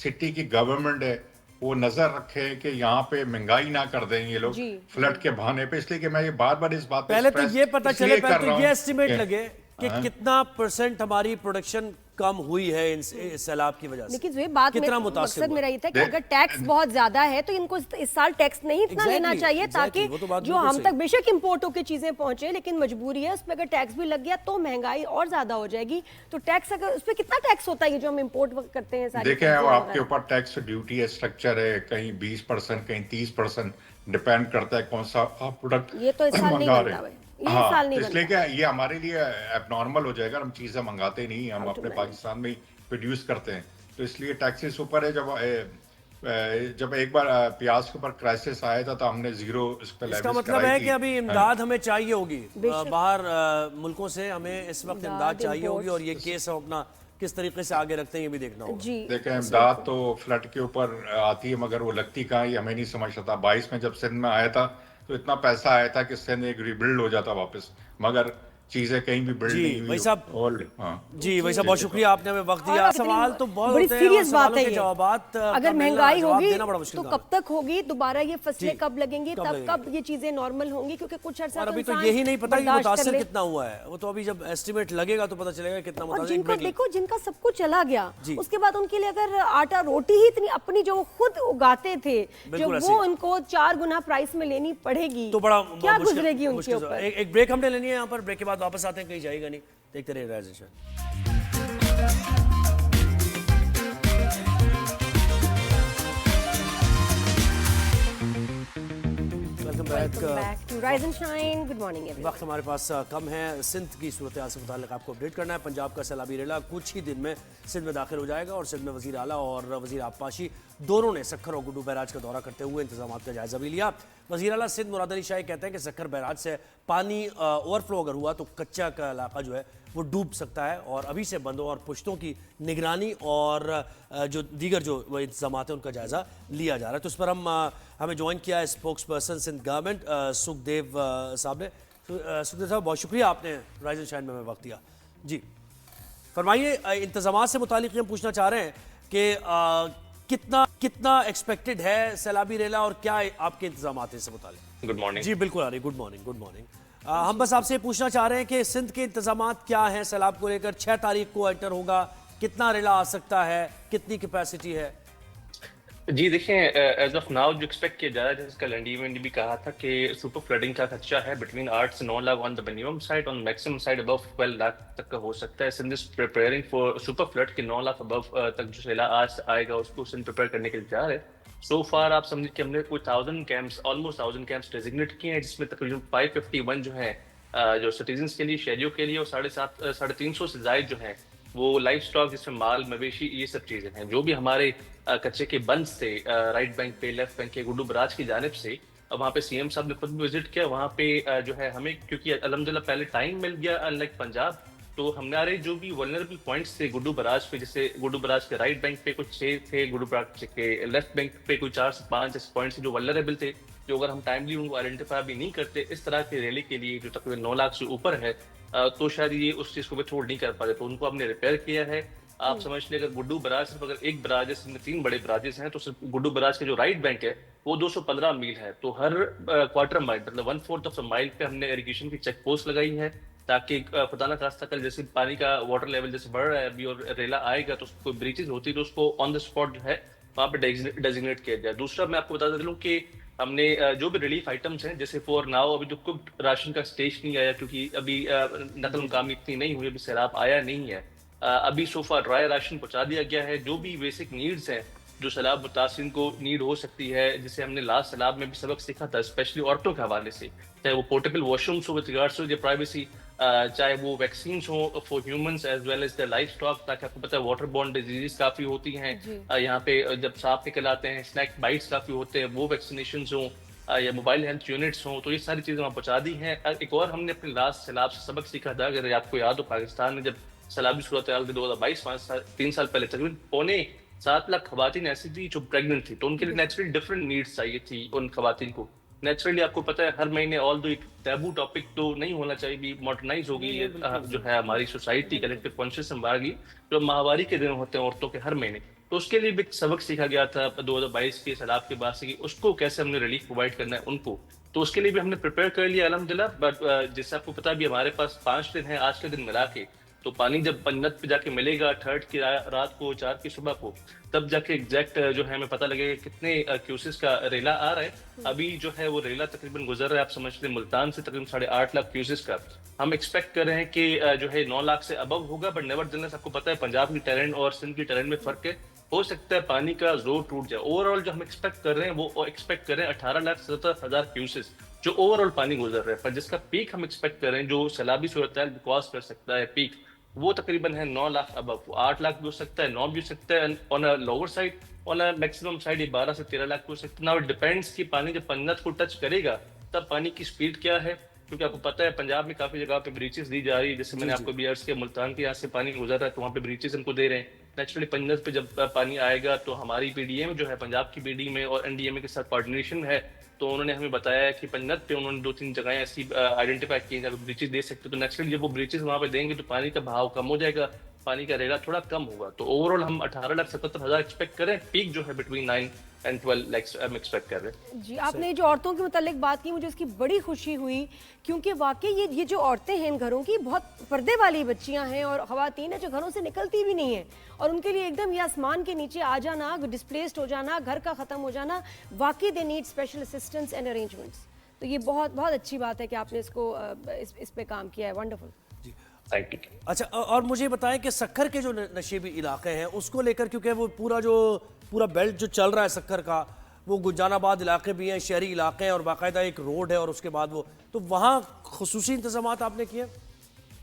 सिटी की गवर्नमेंट है वो नजर रखे कि यहाँ पे महंगाई ना कर दें ये लोग जी। फ्लड के बहाने पे। इसलिए कि मैं ये बार बार इस बात पे पहले तो stress ये पता इसलिए चले, कर पहले रहा तो ये हूं एस्टिमेट कि- लगे कि कितना परसेंट हमारी प्रोडक्शन कम हुई है इस सैलाब की वजह से। लेकिन जो ये बात कितना में मुतासिर मकसद हुआ? मेरा ये था कि देख- अगर टैक्स बहुत ज्यादा है तो इनको इस साल टैक्स नहीं इतना लेना Exactly, चाहिए ताकि exactly, वो तो बात जो बिल्कुल हम सही। तक बेशक इंपोर्ट होकर चीजें पहुंचे, लेकिन मजबूरी है उसमें अगर टैक्स भी लग गया तो महंगाई और ज्यादा हो जाएगी। तो टैक्स अगर उस पर कितना टैक्स होता है जो हम इंपोर्ट करते हैं सारी देखें, सब्जियां अब आपके वगैरह? ऊपर टैक्स ड्यूटी है, स्ट्रक्चर है, कहीं 20% कहीं 30%, डिपेंड करता है कौन सा आप प्रोडक्ट ये तो इस साल नहीं मंगा बनता रहे भाई, हैं। ये हाँ, साल नहीं तो इसलिए बनता। क्या ये हमारे लिए एबनॉर्मल हो जाएगा, हम चीजें मंगाते नहीं, हम अपने पाकिस्तान में प्रोड्यूस करते हैं। तो इसलिए टैक्सेस ऊपर है। जब एक बार प्याज के ऊपर क्राइसिस आया था तो हमने जीरो इस पे इसका लेविस मतलब कराई है थी। कि अभी इमदाद हमें चाहिए होगी, बेशक। बाहर मुल्कों से हमें इस वक्त इमदाद चाहिए imports। होगी, और ये केस हम अपना किस तरीके से आगे रखते हैं ये भी देखना होगा। जी देखें, इमदाद तो फ्लड के ऊपर आती है मगर वो लगती कहाँ ये हमें नहीं समझ आता। 22 में जब सिंध में आया था तो इतना पैसा आया था कि सिंध एक रिबिल्ड हो जाता वापस, मगर चीजें कहीं भी बिल्ड जी, नहीं हुई। भाई साहब। जी भाई साहब, बहुत शुक्रिया, आपने हमें वक्त दिया। और इतनी सवाल तो बहुत बड़ी होते हैं और सीरियस बात सवालों है के ये। जवाबात अगर महंगाई जवाब होगी देना बड़ा मुश्किल तो काम कब तक होगी, दोबारा ये फसलें जी, कब लगेंगी, कब तब लगेंगी? कब ये चीजें नॉर्मल होंगी, क्योंकि कुछ अर्सा और तो अभी तो इंसान यही नहीं पता कि बर्दाश्त कर मुतासिर ले। कितना हुआ है, वो तो अभी जब एस्टिमेट लगेगा तो पता चलेगा कितना और मुतासिर। जिनको देखो जिनका सब कुछ चला गया, जी। उसके बाद उनके लिए अगर आटा रोटी ही इतनी अपनी जो वो खुद उगाते थे, बिल्कुल जब ऐसे वो ही। उनको 4 गुना प्राइस में लेनी पड़ेगी तो बड़ा क्या मुश्किल- गुजरेगी उनके मुश्किल ऊपर। एक ब्रेक हमने लेनी है यहाँ पर, ब्रेक के बाद वापस आते हैं, कहीं जाएगा नहीं, देखते रहिए rise show. Back to rise and shine. Good morning everyone. वक्त हमारे पास कम है। सिंध की सूरत हाल से मुताल्लिक आपको अपडेट करना है। पंजाब का सैलाबी रेला कुछ ही दिन में सिंध में दाखिल हो जाएगा और सिंध में वज़ीर आला और वज़ीर आबपाशी दोनों ने सक्खर और गुड्डू बैराज का दौरा करते हुए इंतजाम का जायजा भी लिया। वज़ीर आला सिंध मुराद अली शाही कहते हैं कि सक्खर बैराज से पानी ओवरफ्लो अगर हुआ तो कच्चा का इलाका जो है वो डूब सकता है और अभी से बंदों और पुश्तों की निगरानी और जो दीगर जो इंतजाम है उनका जायजा लिया जा रहा है। तो इस पर हमें ज्वाइन किया है spokesperson Sindh government Sukhdev साहब ने। सुखदेव साहब, बहुत शुक्रिया आपने राइज एंड शाइन में हमें वक्त दिया। जी फरमाइए, इंतजाम से मुतालिक हम पूछना चाह रहे हैं कि कितना एक्सपेक्टेड है सैलाबी रेला और क्या आपके इंतजाम हैं इससे मुतालिक? Good morning. जी बिल्कुल आ रही। Good morning. हम बस आपसे पूछना चाह रहे हैं कि सिंध के इंतजाम क्या हैं सैलाब को लेकर। 6 तारीख को एंटर होगा, कितना रेला आ सकता है, कितनी कैपेसिटी है? जी देखें, एज ऑफ नाउ जो एक्सपेक्ट किया जा रहा है, जैसे कल एनडीएमए ने भी कहा था कि सुपर फ्लडिंग का खर्चा है बिटवीन 8 से 9 lakh on the minimum side, on maximum side above 12 lakh तक का हो सकता है। Sindh is preparing for super flood के 9 लाख अबव तक जो रेला आज आएगा उसको सिंध प्रिपेयर करने के लिए तैयार है। सो फार आप समझिए कि हमने कोई 1000 कैंप्स, ऑलमोस्ट 1000 कैंप्स डेजिग्नेट किए हैं, जिसमें तकरीबन 551 जो है जो सिटीजन्स के लिए, शहरियों के लिए, और 350 से ज्यादा जो है वो लाइफ स्टॉक, जिसमें माल मवेशी, ये सब चीजें हैं। जो भी हमारे कच्चे के बंद से राइट बैंक पे, लेफ्ट बैंक के गुड्डू बराज की जानिब से, वहाँ पे सीएम साहब ने खुद भी विजिट किया। वहाँ पे जो है हमें, क्योंकि अल्हम्दुलिल्लाह पहले टाइम मिल गया अनलाइक पंजाब, तो हमारे जो भी वल्नरेबल पॉइंट्स थे गुड्डू बराज पे, जैसे गुड्डू बराज के राइट बैंक पे कुछ 6 थे, गुड्डू बराज के लेफ्ट बैंक पे कोई 4 से 5 ऐसे पॉइंट्स जो वल्नरेबल थे, जो अगर हम टाइमली उनको आइडेंटिफाई भी नहीं करते इस तरह के रैली के लिए जो तकरीबन 9 लाख से ऊपर है, तो शायद ये उस चीज को भी थोड़ नहीं कर पाते, तो उनको हमने रिपेयर किया है। आप समझ लें, अगर गुड्डू बराज सिर्फ अगर एक बराज है, इसमें 3 बड़े बराजेस हैं, तो सिर्फ गुड्डू बराज के जो राइट बैंक है वो 215 मील है, तो हर क्वार्टर माइल मतलब 1/4 ऑफ द माइल पे हमने इरिगेशन की चेक पोस्ट लगाई है, ताकि खुदा ना खास्ता कल जैसे पानी का वाटर लेवल जैसे बढ़ रहा है अभी और रेला आएगा तो कोई ब्रीचेज होती है तो उसको ऑन द स्पॉट जो है वहाँ पे डेजिग्नेट किया जाए। दूसरा मैं आपको बता दूं कि हमने जो भी रिलीफ आइटम्स हैं, जैसे फॉर नाउ अभी जो कुक्ड राशन का स्टेज नहीं आया, क्योंकि अभी नकल मुकामी इतनी नहीं हुई, अभी सैलाब आया नहीं है। अभी सोफा ड्राई राशन पहुंचा दिया गया है। जो भी बेसिक नीड्स हैं जो सैलाब मुतासिन को नीड हो सकती है, जिसे हमने लास्ट सैलाब में भी सबक सीखा था, स्पेशली औरतों के हवाले से, चाहे वो पोर्टेबल वॉशरूम्स हो with regards to their privacy, चाहे वो वैक्सीन हो for humans as well as the life stock, ताकि आपको पता है वाटर बॉर्न डिजीज काफी होती हैं यहाँ पे, जब सांप निकल आते हैं, स्नैक बाइट्स काफी होते हैं, वो वैक्सीनेशन हों या मोबाइल हेल्थ यूनिट्स हों, तो ये सारी चीजें वहाँ पहुंचा दी हैं। एक और हमने अपने लास्ट सैलाब से सबक सीखा था, अगर आपको याद हो, पाकिस्तान में जब सैलाबी सूरत हाल 2022 3 साल पहले तकरीबन 7.25 लाख खवातीन ऐसी थी जो प्रेग्नेंट थी, तो उनके लिए नेचुरली डिफरेंट नीड्स चाहिए थी उन खवातीन को। नेचुरली आपको पता है हर महीने, ऑल दो एक टैबू टॉपिक तो नहीं होना चाहिए, भी मॉडर्नाइज होगी जो है हमारी सोसाइटी, कलेक्टिव कॉन्शियस बढ़ेगी, जो माहवारी के दिन होते हैं औरतों के हर महीने, तो उसके लिए भी सबक सीखा गया था 2022 के सैलाब के बाद से कि उसको कैसे हमने रिलीफ प्रोवाइड करना है उनको, तो उसके लिए भी हमने प्रिपेयर कर लिया अल्हम्दुलिल्लाह। बट जैसे आपको पता भी हमारे पास 5 दिन है आज के दिन मिला के, तो पानी जब पन्नत पे जाके मिलेगा 3rd की रात को, 4 की सुबह को, तब जाके एग्जैक्ट जो है हमें पता लगेगा कितने क्यूसेस का रेला आ रहा है। अभी जो है वो रेला तकरीबन गुजर रहा है, आप समझ लें मुल्तान से तकरीबन 8.5 लाख क्यूसेस का। हम एक्सपेक्ट कर रहे हैं कि जो है 9 लाख से अबव होगा, बट नेवरदलेस आपको पता है पंजाब की टेरेन और सिंध की टेरेन में फर्क है, हो सकता है पानी का जोर टूट जाए। ओवरऑल जो हम एक्सपेक्ट कर रहे हैं वो एक्सपेक्ट कर रहे हैं 18,70,000 क्यूसेस जो ओवरऑल पानी गुजर रहा है, पर जिसका पीक हम एक्सपेक्ट कर रहे हैं, जो सैलाबी सूरत हाल कॉज कर सकता है पीक, वो तकरीबन है 9 लाख अबव। 8 लाख भी हो सकता है, 9 भी हो सकता है on a lower side, on a maximum side 12 से 13 लाख हो सकता है। नाउ इट डिपेंड्स कि पानी जब पन्नत को टच करेगा तब पानी की स्पीड क्या है, क्योंकि आपको पता है पंजाब में काफी जगह पे ब्रीचेस दी जा रही है, जैसे मैंने आपको भी अर्ज किया, मुल्तान के यहाँ से पानी गुजर रहा है तो वहाँ पे ब्रीचेस इनको दे रहे हैं। नेचुरली पंजाब पे जब पानी आएगा तो हमारी पीडीएम जो है पंजाब की पीडी में और एनडीएमए के साथ कोऑर्डिनेशन है, तो उन्होंने हमें बताया कि पंजाब पे उन्होंने 2-3 जगह ऐसी आइडेंटिफाई की जहाँ ब्रीचेस दे सकते, तो नेचुरली जब वो ब्रीचेस वहाँ पे देंगे तो पानी का बहाव कम हो जाएगा, पानी का रेला थोड़ा कम होगा। तो ओवरऑल हम 18,77,000 एक्सपेक्ट करें, पीक जो है बिटवीन 9 and 12 lakhs हम एक्सपेक्ट कर रहे हैं। जी, आपने जो औरतों के मुतालिक बात की, मुझे उसकी बड़ी खुशी हुई, क्योंकि वाकई ये जो औरतें हैं इन घरों की, बहुत पर्दे वाली बच्चियां हैं और खवातीन हैं जो घरों से निकलती भी नहीं है, और उनके लिए एकदम ये आसमान के नीचे आ जाना, डिस्प्लेस्ड हो जाना, घर का ख़त्म हो जाना, वाकई they need special assistance and arrangements. तो ये बहुत बहुत अच्छी बात है कि आपने इसको इस पे काम किया है। वंडरफुल। अच्छा, और मुझे बताएं कि सक्खर के जो नशीबी इलाके हैं उसको लेकर, क्योंकि वो पूरा बेल्ट जो चल रहा है सक्खर का, वो गुलजानाबाद इलाके भी हैं, शहरी इलाके हैं और बाकायदा एक रोड है और उसके बाद वो, तो वहाँ खसूसी इंतजामात आपने किए?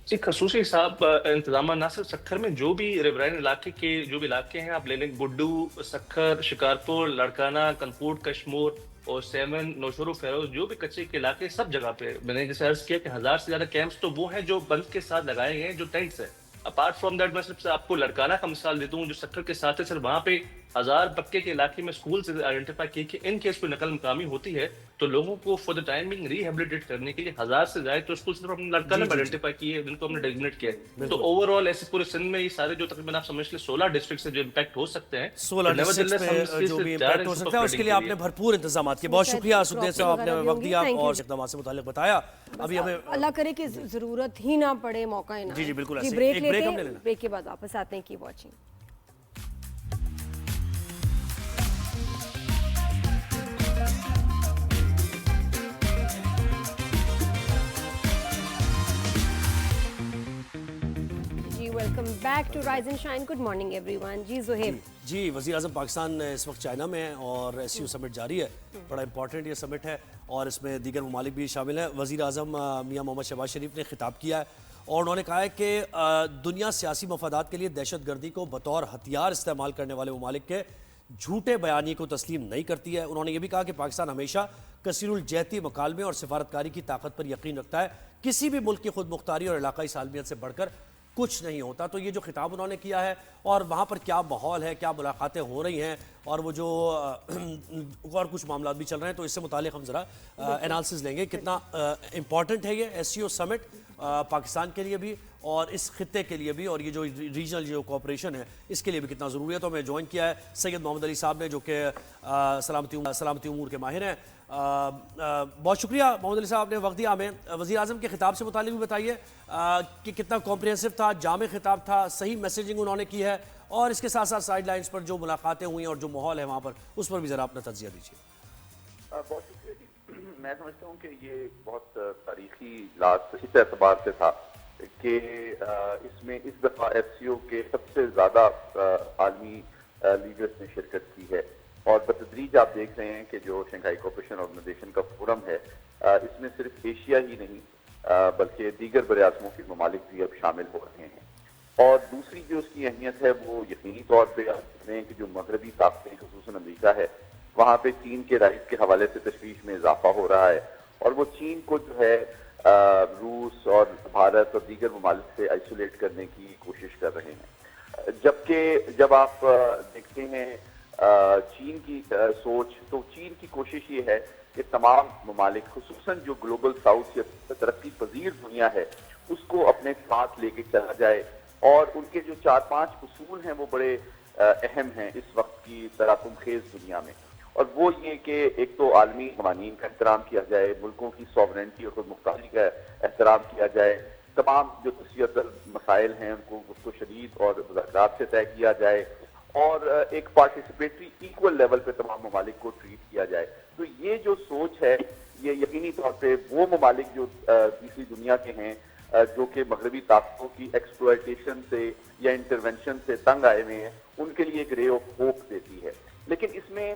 जी, खसूसी साहब इंतजाम ना सिर्फ सक्खर में, जो भी रिवराइन इलाके के जो भी इलाके हैं आप ले लें, बुड्डू, सक्खर, शिकारपुर, लड़काना, कनकूट, कश्मूर और सेवन, नौशुरू, फेरोज, जो भी कच्चे के इलाके, सब जगह पे मैंने जैसे अर्ज किया कि 1000 से ज्यादा कैंप्स तो वो हैं जो बंद के साथ लगाए गए हैं, जो टेंट्स है। अपार्ट फ्रॉम दैट मैं सिर्फ आपको लड़काना का मिसाल देता हूँ, जो सक्खर के साथ है, सिर्फ वहाँ पे 1000 पक्के के इलाके में स्कूल से आइडेंटिफाई किए कि इन केस कोई नकल मकामी होती है तो लोगों को फॉर द टाइमिंग रिहेबिलिटेट करने के लिए 1000 से ज्यादा तो स्कूल सिर्फ अपने लड़काना आइडेंटिफाई किए, जिनको हमने डेजिग्नेट किया है। तो ओवरऑल ऐसे पूरे सिंध में ये सारे जो तकरीबन आप समझ लें 16 डिस्ट्रिक्ट से जो इम्पैक्ट हो सकते हैं, 16 डिस्ट्रिक्ट में जो भी इम्पैक्ट हो सकता है उसके लिए आपने भरपूर इंतजाम किए। बहुत शुक्रिया सुखदेव साहब, आपने वक्त दिया और इकदाम से मुताल्लिक बताया। अभी हमें अल्लाह करे कि जरूरत ही ना पड़े, मौका ही ना। जी बिल्कुल ऐसे ब्रेक एक लेते ब्रेक हम ले हैं, लेना। ब्रेक के बाद वापस आते हैं। Keep watching. Welcome back to rise and shine. Good morning everyone. जी ज़ुहैब जी, वज़ीर आज़म पाकिस्तान इस वक्त चाइना में है और SCO समिट जारी है। बड़ा इंपॉर्टेंट ये समिट है और इसमें दीगर ममालिक भी शामिल हैं। वज़ीर आज़म मियाँ मोहम्मद शहबाज शरीफ ने खिताब किया है और उन्होंने कहा है कि दुनिया सियासी मफादात के लिए दहशत गर्दी को बतौर हथियार इस्तेमाल करने वाले ममालिक के झूठे बयानी को तस्लीम नहीं करती है। उन्होंने ये भी कहा कि पाकिस्तान हमेशा कसीरुल जहती मकालमे और सिफारतकारी की ताकत पर यकीन रखता है। किसी भी मुल्क की खुद मुख्तारी और इलाकाई सालमियत से बढ़कर कुछ नहीं होता। तो ये जो खिताब उन्होंने किया है और वहाँ पर क्या माहौल है, क्या मुलाकातें हो रही हैं और वो जो और कुछ मामला भी चल रहे हैं, तो इससे मुतालिक हम ज़रा एनालिसिस लेंगे कितना इम्पॉर्टेंट है ये SCO समिट पाकिस्तान के लिए भी और इस खित्ते के लिए भी, और ये जो रीजनल जो कोऑपरेशन है इसके लिए भी कितना ज़रूरी है। तो हमें ज्वाइन किया है सैयद मोहम्मद अली साहब ने, जो कि सलामती उमूर के माहिर हैं। बहुत शुक्रिया मोहम्मद अली साहब, आपने वक्त दिया हमें। वज़ीर आज़म के खिताब से मुतालिक भी बताइए कि कितना कॉम्प्रिहेंसिव था, जामे खिताब था, सही मैसेजिंग उन्होंने की है और इसके साथ साथ साइड लाइन्स पर जो मुलाकातें हुई और जो माहौल है वहाँ पर, उस पर भी ज़रा अपना तज्ज़िया दीजिए। बहुत शुक्रिया जी। मैं समझता हूँ कि ये बहुत तारीखी इजलास इस एतबार से था कि इसमें इस दफ़ा SCO के सबसे ज़्यादा आलमी लीडर्स ने शिरकत की है और बतदरीज आप देख रहे हैं कि जो शंघाई कोऑपरेशन ऑर्गेनाइजेशन का फोरम है, इसमें सिर्फ एशिया ही नहीं बल्कि दीगर बरआज़मों के ममालिक भी अब शामिल हो रहे हैं। और दूसरी जो उसकी अहमियत है वो यकीनी तौर पर आप देख रहे हैं कि जो मगरबी ताकतें खुसूसन अमरीका है, वहाँ पे चीन के राइज के हवाले से तशवीश में इजाफा हो रहा है और वो चीन को जो है रूस और भारत और दीगर ममालिक से आइसोलेट करने की कोशिश कर रहे हैं। जबकि जब आप देखते हैं चीन की सोच, तो चीन की कोशिश ये है कि तमाम ममालिक खुसूसन जो ग्लोबल साउथ या तरक्की पजीर दुनिया है उसको अपने साथ लेके चला जाए और उनके जो 4-5 उसूल हैं वो बड़े अहम हैं इस वक्त की तराकुमखेज दुनिया में। और वो ये कि एक तो आलमी कवानीन का एहतराम किया जाए, मुल्कों की सॉवरेंटी और खुद मुख्तारी का एहतराम किया जाए, तमाम जो तस्वीर मसाइल हैं उसको शदीद और मुज़ाकरात से तय किया जाए और एक पार्टिसिपेटरी इक्वल लेवल पे तमाम ममालिक को ट्रीट किया जाए। तो ये जो सोच है ये यकीनी तौर पे वो ममालिक जो तीसरी दुनिया के हैं जो कि मगरबी ताकतों की एक्सप्लॉयटेशन से या इंटरवेंशन से तंग आए हुए हैं, उनके लिए एक रे ऑफ होप देती है। लेकिन इसमें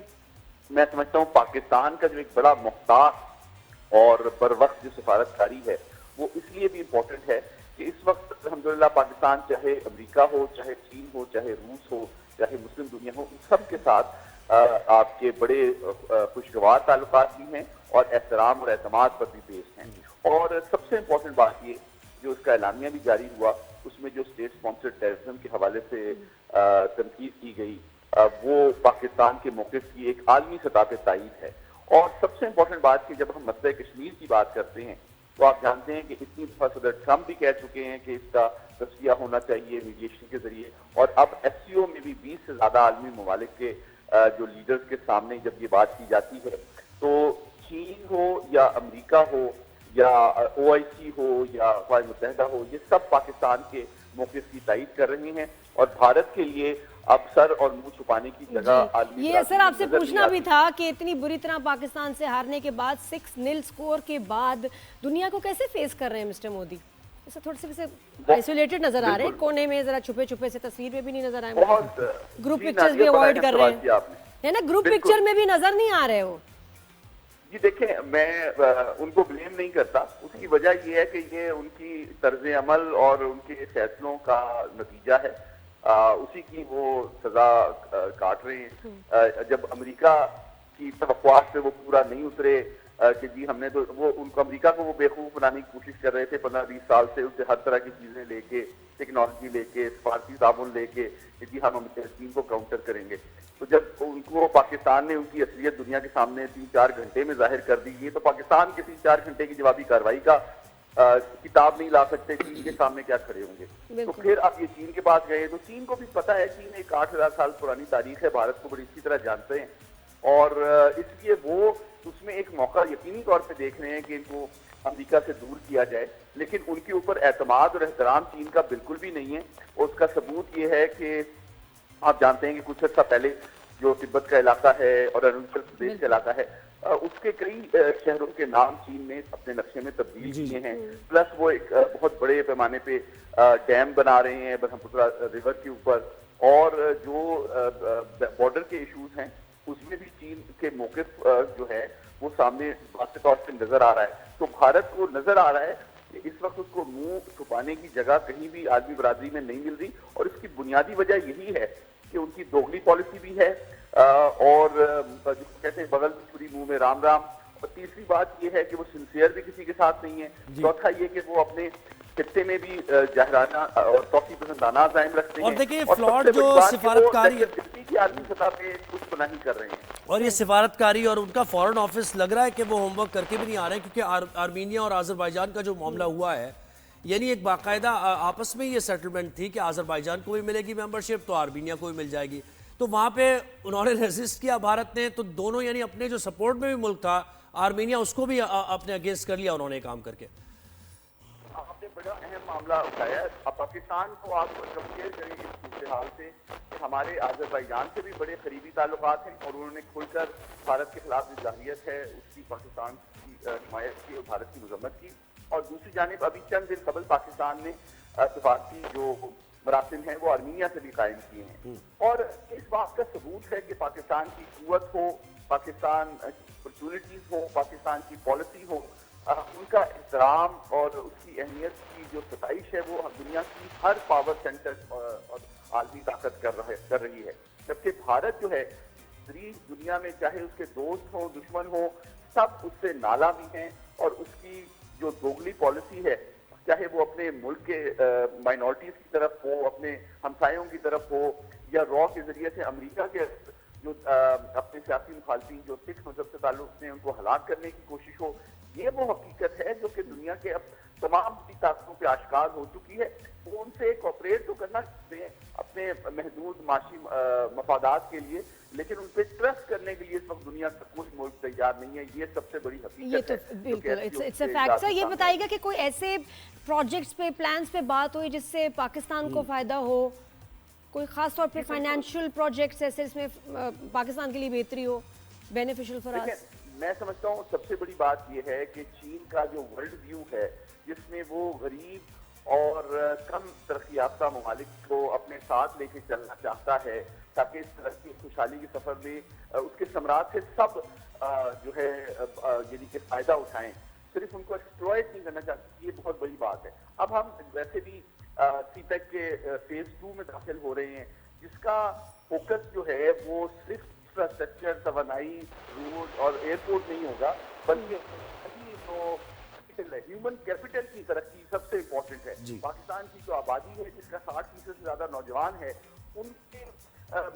मैं समझता हूँ पाकिस्तान का जो एक बड़ा मुख्तार और बर वक्त जो सिफारतकारी है वो इसलिए भी इम्पोर्टेंट है कि इस वक्त अल्हम्दुलिल्लाह पाकिस्तान चाहे अमेरिका हो, चाहे चीन हो, चाहे रूस हो, चाहे मुस्लिम दुनिया हो, इन सब के साथ आपके बड़े खुशगवार ताल्लुकात भी हैं और एहतराम और एतमाद पर भी बेस्ड हैं। और सबसे इम्पोर्टेंट बात ये जो उसका एलामिया भी जारी हुआ उसमें जो स्टेट स्पॉन्सर्ड टेररिज्म के हवाले से तनकीद की गई वो पाकिस्तान के मौक़िफ़ की एक आलमी सतह पे तायीद है। और सबसे इम्पोर्टेंट बात कि जब हम मसले कश्मीर की बात करते हैं तो आप जानते हैं कि इतनी दफ़ा सदर ट्रंप भी कह चुके हैं कि इसका तस्वीया होना चाहिए मीडिएशन के जरिए और अब SCO में भी 20 से ज़्यादा आलमी ममालिक के जो लीडर्स के सामने जब ये बात की जाती है तो चीन हो या अमेरिका हो या OIC हो या अक़वाम मुत्तहिदा हो, ये सब पाकिस्तान के मौक़िफ़ की तायीद कर रहे हैं और भारत के लिए अब सर और मुंह छुपाने की जगह आलमी ये सर आपसे पूछना भी था कि इतनी बुरी तरह पाकिस्तान से हारने के बाद 6-0 स्कोर के बाद दुनिया को कैसे फेस कर रहे हैं मिस्टर मोदी? ऐसा थोड़े से आइसोलेटेड नजर आ रहे हैं, कोने में जरा छुपे छुपे से, तस्वीर में भी नहीं नजर आए, ग्रुप पिक्चर्स भी अवॉइड कर रहे हैं। है ना, ग्रुप बिल्कुल। पिक्चर में भी नजर नहीं आ रहे हो। जी देखें, मैं उनको ब्लेम नहीं करता। उसकी वजह ये है कि ये उनकी तर्ज अमल और उनके फैसलों का नतीजा है। उसी की वो सजा काट रहे हैं। जब अमेरिका की तवक्कुआत पे वो पूरा नहीं उतरे कि जी हमने तो वो उनको अमेरिका को वो बेवकूफ बनाने की कोशिश कर रहे थे 15-20 साल से, उससे हर तरह की चीजें लेके, टेक्नोलॉजी लेके, सिफारती साबुन लेके कि जी हम चीन को काउंटर करेंगे। तो जब उनको पाकिस्तान ने उनकी असलियत दुनिया के सामने 3-4 घंटे में जाहिर कर दी, ये तो पाकिस्तान के 3-4 घंटे की जवाबी कार्रवाई का किताब नहीं ला सकते, चीन के सामने क्या खड़े होंगे। तो फिर अब ये चीन के पास गए तो चीन को भी पता है, चीन एक 8,000 साल पुरानी तारीख है, भारत को बड़ी अच्छी तरह जानते हैं और इसलिए वो उसमें एक मौका यकीनी तौर पे देख रहे हैं कि इनको अमेरिका से दूर किया जाए। लेकिन उनके ऊपर एतमाद और एहतराम चीन का बिल्कुल भी नहीं है। और उसका सबूत ये है कि आप जानते हैं कि कुछ अर्सा पहले जो तिब्बत का इलाका है और अरुणाचल प्रदेश का इलाका है, उसके कई शहरों के नाम चीन ने अपने नक्शे में तब्दील किए हैं। प्लस वो एक बहुत बड़े पैमाने पे डैम बना रहे हैं ब्रह्मपुत्र रिवर के ऊपर, और जो बॉर्डर के इश्यूज हैं उसमें भी चीन के मौक़िफ़ जो है वो सामने वाज़ेह तौर पे नजर आ रहा है। तो भारत को नजर आ रहा है कि इस वक्त उसको मुंह छुपाने की जगह कहीं भी आदमी बरादरी में नहीं मिल रही, और इसकी बुनियादी वजह यही है कि उनकी दोगली पॉलिसी भी है और जो कहते हैं बगल में छुरी मुंह में राम राम। और तीसरी बात यह है कि वो सिंसियर भी किसी के साथ नहीं है। चौथा ये कि वो अपने खित्ते में भी जहराना और तौक़ी पसंदाना अज़ाइम रखते हैं। और देखिए फ्लॉट जो सिफारतकारी की आदमी सतह पे कुछ पनाही कर रहे हैं, और ये सिफारतकारी और उनका फॉरेन ऑफिस लग रहा है कि वो होमवर्क करके भी नहीं आ रहे हैं, क्योंकि आर्मीनिया और आज़रबाईजान का जो मामला हुआ है, यानी एक बाकायदा आपस में ये सेटलमेंट थी कि आज़रबाईजान को भी मिलेगी मेंबरशिप तो आर्मीनिया को भी मिल जाएगी। तो वहाँ पे उन्होंने रेजिस्ट किया भारत ने, तो दोनों यानी अपने जो सपोर्ट में भी मुल्क था आर्मीनिया, उसको भी अपने अगेंस्ट कर लिया उन्होंने काम करके। आपने बड़ा अहम मामला उठाया। अब पाकिस्तान को आप कंपेयर करें इस हाल से, हमारे आज़रबाईजान से भी बड़े करीबी ताल्लुकात हैं और उन्होंने खुलकर भारत के खिलाफ जो जाहियत है उसकी पाकिस्तान की हिमायत की और भारत की मजम्मत की। और दूसरी जानिब अभी चंद दिन कबल पाकिस्तान ने सिफारती जो मरासिम हैं वो आर्मीनिया से भी कायम किए हैं, और इस बात का सबूत है कि पाकिस्तान की कुव्वत हो, पाकिस्तान की अपॉर्चुनिटीज हो, पाकिस्तान की पॉलिसी हो, उनका एहतराम और उसकी अहमियत की जो सताइश है वो दुनिया की हर पावर सेंटर और आलमी ताकत कर रही है। जबकि भारत जो है पूरी दुनिया में चाहे उसके दोस्त हो दुश्मन हो सब उससे नाला भी हैं, और उसकी जो दोगली पॉलिसी है चाहे वो अपने मुल्क के माइनॉरिटीज की तरफ हो, अपने हमसायों की तरफ हो, या रॉ के जरिए से अमेरिका के जो अपने सियासी मुखालफिन जो सिख मजहब से ताल्लुक हैं उनको हलाक करने की कोशिश हो, ये वो हकीकत है जो कि दुनिया के अब तमाम ताकतों पे आश्कार हो चुकी है। वो उनसे कोऑपरेट तो करना चाहते हैं अपने महदूद माशी मफादात के लिए, लेकिन उन पे ट्रस्ट करने के लिए इस वक्त दुनिया का कोई मुल्क तैयार नहीं है। ये सबसे बड़ी हकीकत ये तो है। बिल्कुल इट्स अ फैक्ट। सर ये बताइएगा कि कोई ऐसे प्रोजेक्ट्स पे प्लान्स पे बात हुई जिससे पाकिस्तान को फायदा हो, कोई खास तौर पे फाइनेंशियल प्रोजेक्ट्स ऐसे इसमें पाकिस्तान के लिए बेहतरी हो, बेनिफिशियल फॉर अस? मैं समझता हूँ सबसे बड़ी बात यह है कि चीन का जो वर्ल्ड व्यू है जिसमें वो गरीब और कम तरक्की याफ्ता ममालिक को अपने साथ लेके चलना चाहता है ताकि इस तरक्की खुशहाली के सफर में उसके सम्राट से सब जो है यानी कि फायदा उठाएं, सिर्फ उनको एक्सप्लॉइट नहीं करना चाहते। ये बहुत बड़ी बात है। अब हम वैसे भी सीपेक के फेज 2 में दाखिल हो रहे हैं जिसका फोकस जो है वो सिर्फ इंफ्रास्ट्रक्चर, तवानाई, रोड और एयरपोर्ट नहीं होगा, बल्कि ह्यूमन कैपिटल की तरक्की सबसे इम्पोर्टेंट है। पाकिस्तान की जो आबादी है जिसका 60% से ज्यादा नौजवान है, उनके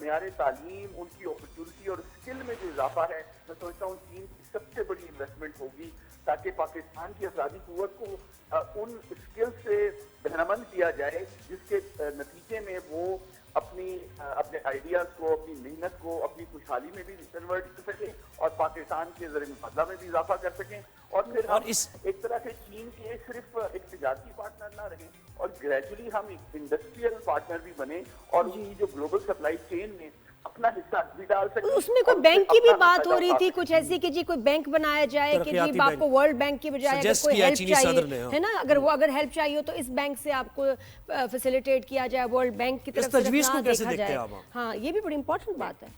मेयार तालीम, उनकी अपॉर्चुनिटी और स्किल में जो इजाफा है, मैं समझता हूँ चीन की सबसे बड़ी इन्वेस्टमेंट होगी ताकि पाकिस्तान की अफरादी कुव्वत को उन स्किल से बहरामंद किया जाए जिसके नतीजे में वो अपने आइडियाज को, अपनी मेहनत को अपनी खुशहाली में भी कन्वर्ट कर सकें और पाकिस्तान के ज़रिए मुबादला में भी इजाफा कर सकें, और फिर हम एक तरह से चीन के सिर्फ एक तिजारती पार्टनर ना रहें और ग्रेजुअली हम एक इंडस्ट्रियल पार्टनर भी बने और उनकी जो ग्लोबल सप्लाई चेन में अपना हिस्सा भी डाल सकते। उसमें कोई बैंक की भी बात हो रही थी कुछ ऐसी कि जी कोई बैंक बनाया जाए कि जी आपको वर्ल्ड बैंक की बजाय अगर कोई हेल्प चाहिए है ना, अगर हेल्प चाहिए हो तो इस बैंक से आपको फैसिलिटेट किया जाए, वर्ल्ड बैंक की तरफ से तजवीज़ को कैसे देखते हैं आप? हाँ, ये भी बड़ी इंपॉर्टेंट बात है।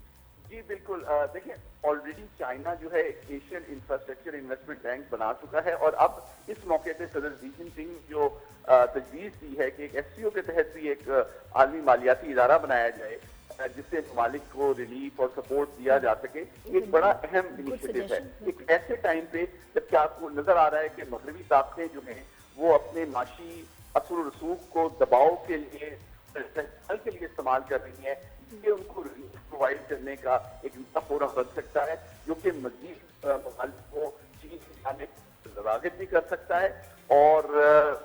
जी बिल्कुल, देखिए ऑलरेडी चाइना जो है एक एशियन इंफ्रास्ट्रक्चर इन्वेस्टमेंट बैंक बना चुका है और अब इस मौके पे सदर शी जिनपिंग जो तजवीज दी है कि एक एफसीओ के तहत भी एक आलमी मालियाती इदारा बनाया जाए जिससे ममालिक को रिलीफ और सपोर्ट दिया जा सके, एक बड़ा अहम इनिशिएटिव है एक ऐसे टाइम पे जबकि आपको नजर आ रहा है कि मगरबी ताकतें जो हैं वो अपने माशी असर रसूख को दबाव के लिए हल के लिए इस्तेमाल कर रही है। ये उनको रिलीफ प्रोवाइड करने का एक नया फोरम बन सकता है जो कि मजीद ममालिक को चीज जाने रागत भी कर सकता है और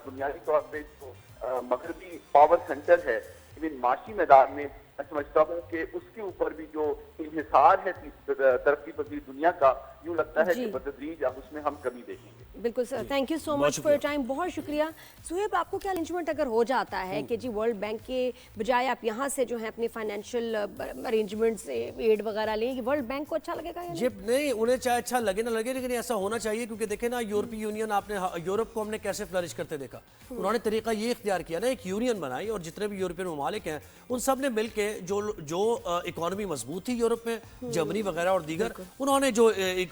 बुनियादी तौर पे जो मगरबी पावर सेंटर है इवन माशी मैदान में मैं समझता हूँ कि उसके ऊपर भी जो इंहिसार है तरक्की पजीर दुनिया का, यूं लगता है कि बतदरीज अब उसमें हम कमी देखेंगे। बिल्कुल sir, thank you so much for your time, बहुत शुक्रिया। सुहेब, आपको क्या अरेंजमेंट अगर हो जाता है कि जी वर्ल्ड बैंक के बजाय आप यहाँ से जो है अपने फाइनेंशियल अरेंजमेंट्स एड वगैरह लें, कि वर्ल्ड बैंक को अच्छा लगेगा या जी नहीं, उन्हें चाहे अच्छा लगे ना लगे लेकिन ऐसा होना चाहिए क्योंकि देखे ना यूरोपीय यूनियन, आपने यूरोप को हमने कैसे फ्लरिश करते देखा। उन्होंने तरीका ये इख्तियार किया ना, एक यूनियन बनाई और जितने भी यूरोपियन ममालिक हैं उन सब ने मिलकर जो इकोनॉमी मजबूत थी यूरोप में, जर्मनी वगैरह और दीगर, उन्होंने जो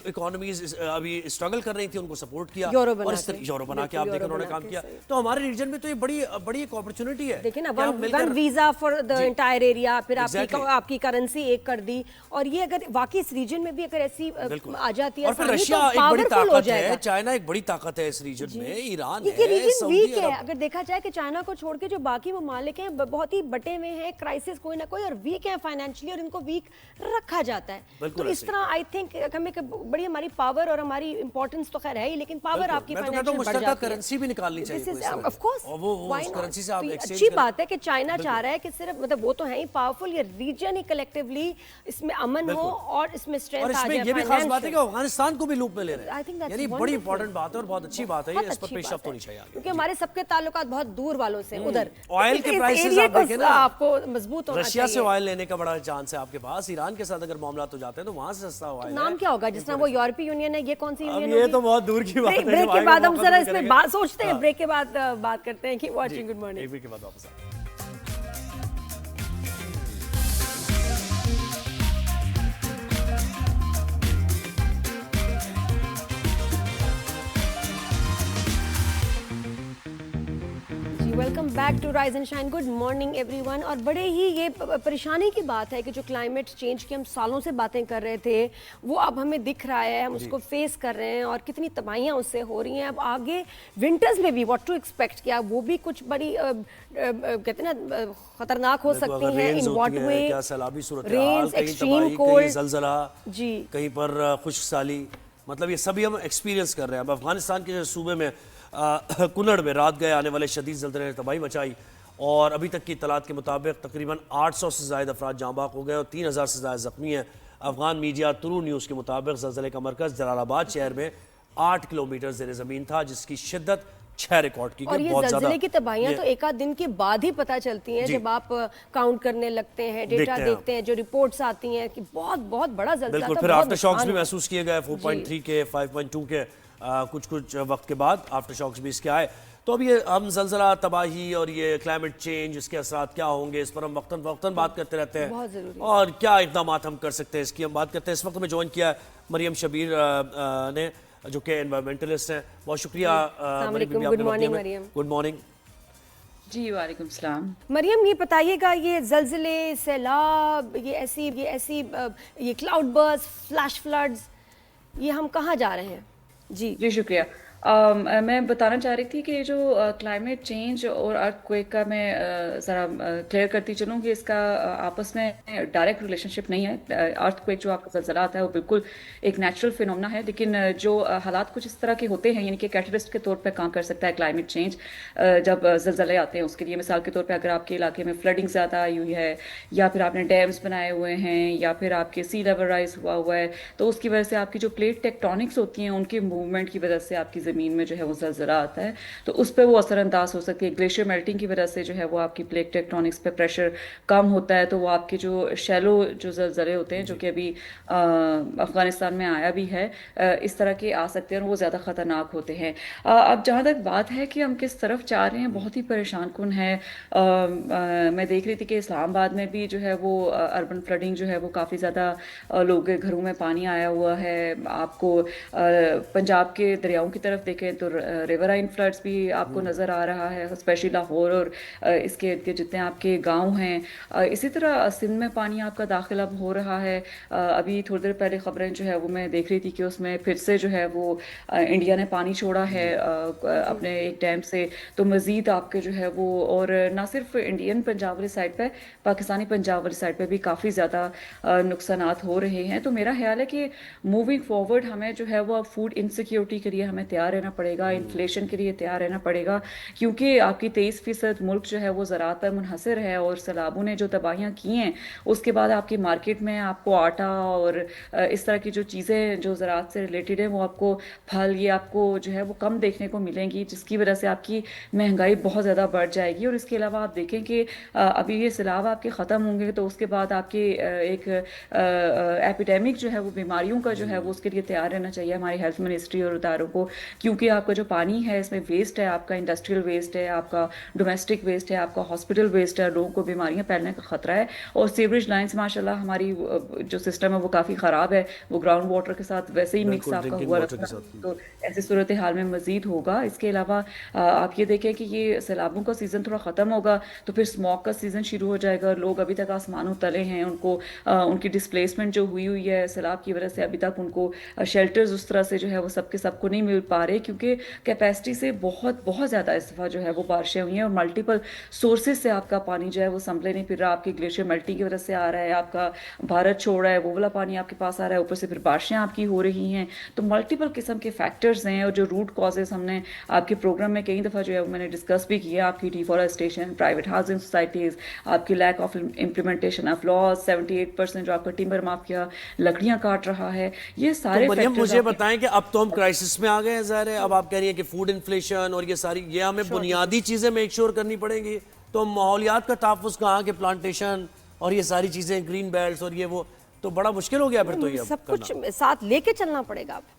इकोनॉमीज अभी स्ट्रगल कर रही थी उनको सपोर्ट किया और इस तरह यूरोप बना के आप देखें उन्होंने काम किया। तो हमारे रीजन में तो ये बड़ी एक अपॉर्चुनिटी है। देखिए ना, one visa for the entire area, फिर आपकी करेंसी एक कर दी, और ये अगर वाकई इस रीजन में भी अगर ऐसी आ जाती है, और फिर रशिया एक बड़ी ताकत है, चाइना एक बड़ी ताकत है इस रीजन में, ईरान है, रीजन वीक है। अगर देखा जाए कि चाइना को छोड़ के जो बाकी ममालिक हैं बहुत ही बटे हुए हैं, क्राइसिस कोई ना कोई, और वीक है फाइनेंशियली, और इनको वीक रखा जाता है। तो इस तरह आई थिंक हमें बड़ी हमारी पावर और हमारी इंपॉर्टेंस तो खैर है ही, लेकिन पावर आपकी करेंसी भी निकालनी चाहिए। ऑफ कोर्स करेंसी से आप अच्छी बात है कि चाइना चाह रहा है कि सिर्फ मतलब वो तो है ही पावरफुल, ये रीजन ही कलेक्टिवली इसमें अमन हो और इसमें स्ट्रेंथ आ जाए। ये भी खास बात है कि अफगानिस्तान को भी लूप में ले रहे हैं, यानी बड़ी इंपॉर्टेंट बात है और बहुत अच्छी बात है, इस पर पेशरफ्त होनी चाहिए क्योंकि हमारे सबके ताल्लुकात बहुत दूर वालों से उधर। ऑयल के प्राइसेस आप देखें ना, आपको मजबूत होना चाहिए। रशिया से ऑयल लेने का बड़ा चांस है आपके पास, ईरान के साथ अगर मामला तो जाते हैं तो वहां से सस्ता ऑयल। नाम क्या होगा? जिस तरह वो यूरोपीय यूनियन है, ये कौन सी यूनियन? ये तो बहुत दूर की बात है। ब्रेक के बाद हम जरा इसमें बात सोचते हैं, ब्रेक के बाद बात करते हैं कि वॉचिंग गुड मॉर्निंग। एक ब्रेक के बाद वापस आते हैं। Welcome back to rise and shine, good morning everyone. और बड़े ही ये परेशानी की बात है कि जो क्लाइमेट चेंज की हम सालों से बातें कर रहे थे वो अब हमें दिख रहा है, हम उसको फेस कर रहे हैं और कितनी तबाहियां उससे हो रही हैं। अब आगे विंटर्स में भी व्हाट टू एक्सपेक्ट, क्या वो भी कुछ बड़ी कहते हैं ना खतरनाक हो सकती हैं, इन व्हाट वे, क्या सैलाबी सूरत हाल, कहीं तबाही, कहीं ज़लज़ला, जी कहीं पर खुश्कसाली, मतलब ये सभी हम एक्सपीरियंस कर रहे हैं। अब अफगानिस्तान के सूबे में कुनड़ में रात गए आने वाले शदीद ज़लज़ले ने तबाही मचाई और अभी तक की इत्तलात के मुताबिक तकरीबन 800 से ज़ायद अफराद जाँ बाक हो गए और 3000 से ज़्यादा ज़ख्मी हैं। अफगान मीडिया तुरू न्यूज़ के मुताबिक ज़लज़ले का मरकज़ जलालाबाद शहर में 8 किलोमीटर ज़ेर ज़मीन था, जिसकी शिद्दत 6 रिकॉर्ड की गई। और ये ज़लज़ले की तबाहियां तो एक आध दिन के बाद ही पता चलती हैं, जब आप काउंट करने लगते हैं, डेटा देखते हैं, जो रिपोर्ट्स आती हैं कि बहुत बहुत बड़ा ज़लज़ला था। फिर आफ्टर शॉक्स भी महसूस किए गए, 4.3 के 5.2 के कुछ वक्त के बाद आफ्टर शॉक्स भी इसके आए। तो अब ये हम ज़लज़ला, तबाही और ये क्लाइमेट चेंज, इसके असरात क्या होंगे, इस पर हम वक्तन फ़वक्तन बात करते रहते हैं और क्या इक़दाम हम कर सकते हैं इसकी हम बात करते हैं। इस वक्त में ज्वाइन किया मरियम शबीर ने जो कि एनवायरमेंटलिस्ट हैं। बहुत शुक्रिया good morning Mariyam. Good morning जी, वालेकुम सलाम। मरियम, ये बताइएगा, ये ज़लज़ले, सैलाब, ये ऐसी ये क्लाउड बर्स्ट, फ्लैश फ्लड्स, ये हम कहाँ जा रहे हैं? जी शुक्रिया। मैं बताना चाह रही थी कि जो क्लाइमेट चेंज और अर्थक्वेक का मैं ज़रा क्लियर करती चलूँ कि इसका आपस में डायरेक्ट रिलेशनशिप नहीं है। अर्थक्वेक जो आपका ज़लज़ला आता है वो बिल्कुल एक नेचुरल फिनोमेना है, लेकिन जो हालात कुछ इस तरह के होते हैं, यानी कि कैटलिस्ट के तौर पे काम कर सकता है क्लाइमेट चेंज जब ज़लज़ले आते हैं। उसके लिए मिसाल के तौर पर अगर आपके इलाके में फ्लडिंग ज़्यादा आई हुई है, या फिर आपने डैम्स बनाए हुए हैं, या फिर आपके सी लेवल राइज हुआ है, तो उसकी वजह से आपकी जो प्लेट टेक्टोनिक्स होती हैं उनकी मूवमेंट की वजह से आपकी ज़मीन में जो है वो ज़लज़ला आता है तो उस पर वो असरअंदाज हो सकती है। ग्लेशियर मेल्टिंग की वजह से जो है वो आपकी प्लेट टेक्टोनिक्स पे प्रेशर कम होता है तो वो आपके जो शैलो जो ज़लज़ले होते हैं जो कि अभी अफ़गानिस्तान में आया भी है, इस तरह के आ सकते हैं और वो ज़्यादा ख़तरनाक होते हैं। अब जहाँ तक बात है कि हम किस तरफ जा रहे हैं, बहुत ही परेशान कुन है। मैं देख रही थी कि इस्लामाबाद में भी जो है वो अर्बन फ्लडिंग जो है वो काफ़ी ज़्यादा लोगों के घरों में पानी आया हुआ है। आपको पंजाब के दरियाओं की तरफ देखें तो रिवराइन फ्लड्स भी आपको नज़र आ रहा है, स्पेशली लाहौर और इसके इर्द गिर्द जितने आपके गांव हैं। इसी तरह सिंध में पानी आपका दाखिल अब हो रहा है। अभी थोड़ी देर पहले खबरें जो है वो मैं देख रही थी कि उसमें फिर से जो है वो इंडिया ने पानी छोड़ा है अपने एक डैम से, तो मज़ीद आपके जो है वो, और ना सिर्फ इंडियन पंजाब वाली साइड पे, पाकिस्तानी पंजाब वाली साइड पे भी काफ़ी ज़्यादा नुकसानात हो रहे हैं। तो मेरा ख्याल है कि मूविंग फॉरवर्ड हमें जो है वो अब फूड इनसिक्योरिटी के लिए हमें तैयार रहना पड़ेगा, इन्फ्लेशन के लिए तैयार रहना पड़ेगा, क्योंकि आपकी 23% मुल्क जो है वो ज़राअत पर मुनहसर है और सैलाबों ने जो तबाहियाँ की हैं उसके बाद आपकी मार्केट में आपको आटा और इस तरह की जो चीज़ें जो ज़राअत से रिलेटेड है वो आपको फल ये आपको जो है वो कम देखने को मिलेंगी, जिसकी वजह से आपकी महंगाई बहुत ज़्यादा बढ़ जाएगी। और इसके अलावा आप देखें कि अभी ये सैलाब आपके ख़त्म होंगे तो उसके बाद आपके एक एपिडेमिक जो है वो बीमारियों का जो है वो उसके लिए तैयार रहना चाहिए हमारी हेल्थ मिनिस्ट्री और इदारों को, क्योंकि आपका जो पानी है इसमें वेस्ट है, आपका इंडस्ट्रियल वेस्ट है, आपका डोमेस्टिक वेस्ट है, आपका हॉस्पिटल वेस्ट है, लोगों को बीमारियां फैलने का खतरा है। और सीवरेज लाइंस माशाल्लाह हमारी जो सिस्टम है वो काफ़ी ख़राब है, वो ग्राउंड वाटर के साथ वैसे ही मिक्स आपका हुआ रहता है, तो ऐसी सूरत हाल में मज़ीद होगा। इसके अलावा आप ये देखें कि ये सैलाबों का सीज़न थोड़ा ख़त्म होगा तो फिर स्मॉग का सीज़न शुरू हो जाएगा। लोग अभी तक आसमानों तले हैं, उनको उनकी डिस्प्लेसमेंट जो हुई है सैलाब की वजह से, अभी तक उनको शेल्टर्स उस तरह से जो है वो सबके सबको नहीं मिल पा रहे, क्योंकि कैपेसिटी से बहुत बहुत ज़्यादा इस दफ़ा जो है वो बारिशें हुई हैं और मल्टीपल सोर्सेज से आपका पानी जो है वो संभले नहीं फिर रहा। आपकी ग्लेशियर मेल्टिंग की वजह से आ रहा है, आपका भारत छोड़ रहा है वो वाला पानी आपके पास आ रहा है, ऊपर से फिर बारिशें आपकी हो रही हैं। तो मल्टीपल किस्म के फैक्टर्स हैं और जो रूट कॉजेज़ हमने आपके प्रोग्राम में कई दफ़ा जो है मैंने डिस्कस भी किया, आपकी डिफॉरेस्टेशन, प्राइवेट हाउसिंग सोसाइटीज़, आपकी lack of implementation of laws, 78% जो आपका टिम्बर माफिया लकड़ियाँ काट रहा है, ये सारे तो मरियम फैक्टर्स मुझे बताएं कि अब तो हम क्राइसिस में आ गए हैं, ज़ाहिर है अब आप कह रही हैं कि फूड इन्फ्लेशन और ये सारी ये हमें बुनियादी चीज़ें मेक श्योर करनी पड़ेंगी, तो माहौलियात का तहफ़्फ़ुज़ कहाँ के प्लांटेशन और ये सारी चीज़ें ग्रीन बेल्ट और ये वो, तो बड़ा मुश्किल हो गया फिर तो ये सब कुछ साथ लेके चलना पड़ेगा अब।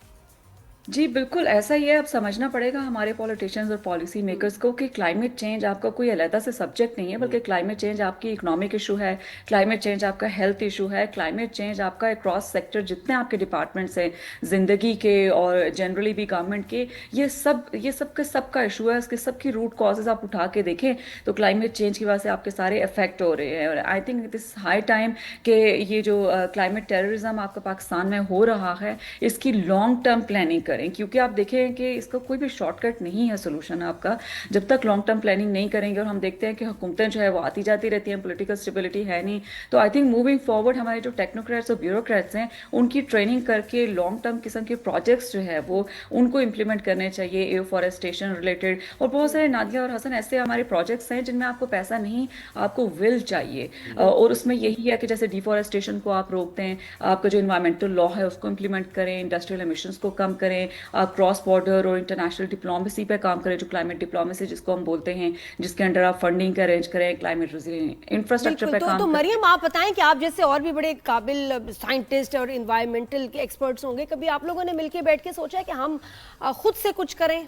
जी बिल्कुल ऐसा ही है। अब समझना पड़ेगा हमारे पॉलिटिशियंस और पॉलिसी मेकर्स को कि क्लाइमेट चेंज आपका कोई अलहदा से सब्जेक्ट नहीं है, बल्कि क्लाइमेट चेंज आपकी इकोनॉमिक इशू है, क्लाइमेट चेंज आपका हेल्थ इशू है, क्लाइमेट चेंज आपका क्रॉस सेक्टर जितने आपके डिपार्टमेंट्स हैं ज़िंदगी के और जनरली भी गवर्नमेंट के, ये सब के सबका इशू है। इसके सबकी रूट कॉजेज आप उठा के देखें तो क्लाइमेट चेंज की वजह से आपके सारे इफेक्ट हो रहे हैं। और I think this high time कि ये जो क्लाइमेट टेररिज्म आपका पाकिस्तान में हो रहा है इसकी लॉन्ग टर्म प्लानिंग करें, क्योंकि आप देखें कि इसका कोई भी शॉर्टकट नहीं है सोल्यूशन आपका जब तक लॉन्ग टर्म प्लानिंग नहीं करेंगे। और हम देखते हैं कि हुकूमतें जो है वो आती जाती रहती हैं, पॉलिटिकल स्टेबिलिटी है नहीं। तो आई थिंक मूविंग फॉरवर्ड हमारे जो टेक्नोक्रेट्स और ब्यूरोक्रेट्स हैं उनकी ट्रेनिंग करके लॉन्ग टर्म किस्म के प्रोजेक्ट्स जो है वो उनको इम्प्लीमेंट करने चाहिए, एफॉरेस्टेशन रिलेटेड। और बहुत सारे नादिया और हसन ऐसे हमारे प्रोजेक्ट्स हैं जिनमें आपको पैसा नहीं, आपको विल चाहिए। और उसमें यही है कि जैसे डिफॉरेस्टेशन को आप रोकते हैं, आपका जो इन्वायरमेंटल लॉ है उसको इम्प्लीमेंट करें, इंडस्ट्रियल एमिशंस को कम करें, आप क्रॉस बॉर्डर और इंटरनेशनल डिप्लोमेसी पे काम करें, जो क्लाइमेट डिप्लोमेसी जिसको हम बोलते हैं, जिसके अंडर आप फंडिंग का अरेंज करें, क्लाइमेट रेजिलिएंट इंफ्रास्ट्रक्चर पे काम तो मरियम आप बताएं कि आप जैसे और भी बड़े काबिल साइंटिस्ट और इन्वायरमेंटल के एक्सपर्ट्स होंगे, कभी आप लोगों ने मिलकर बैठ के सोचा है कि हम खुद से कुछ करें?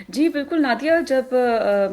जी बिल्कुल नादिया, जब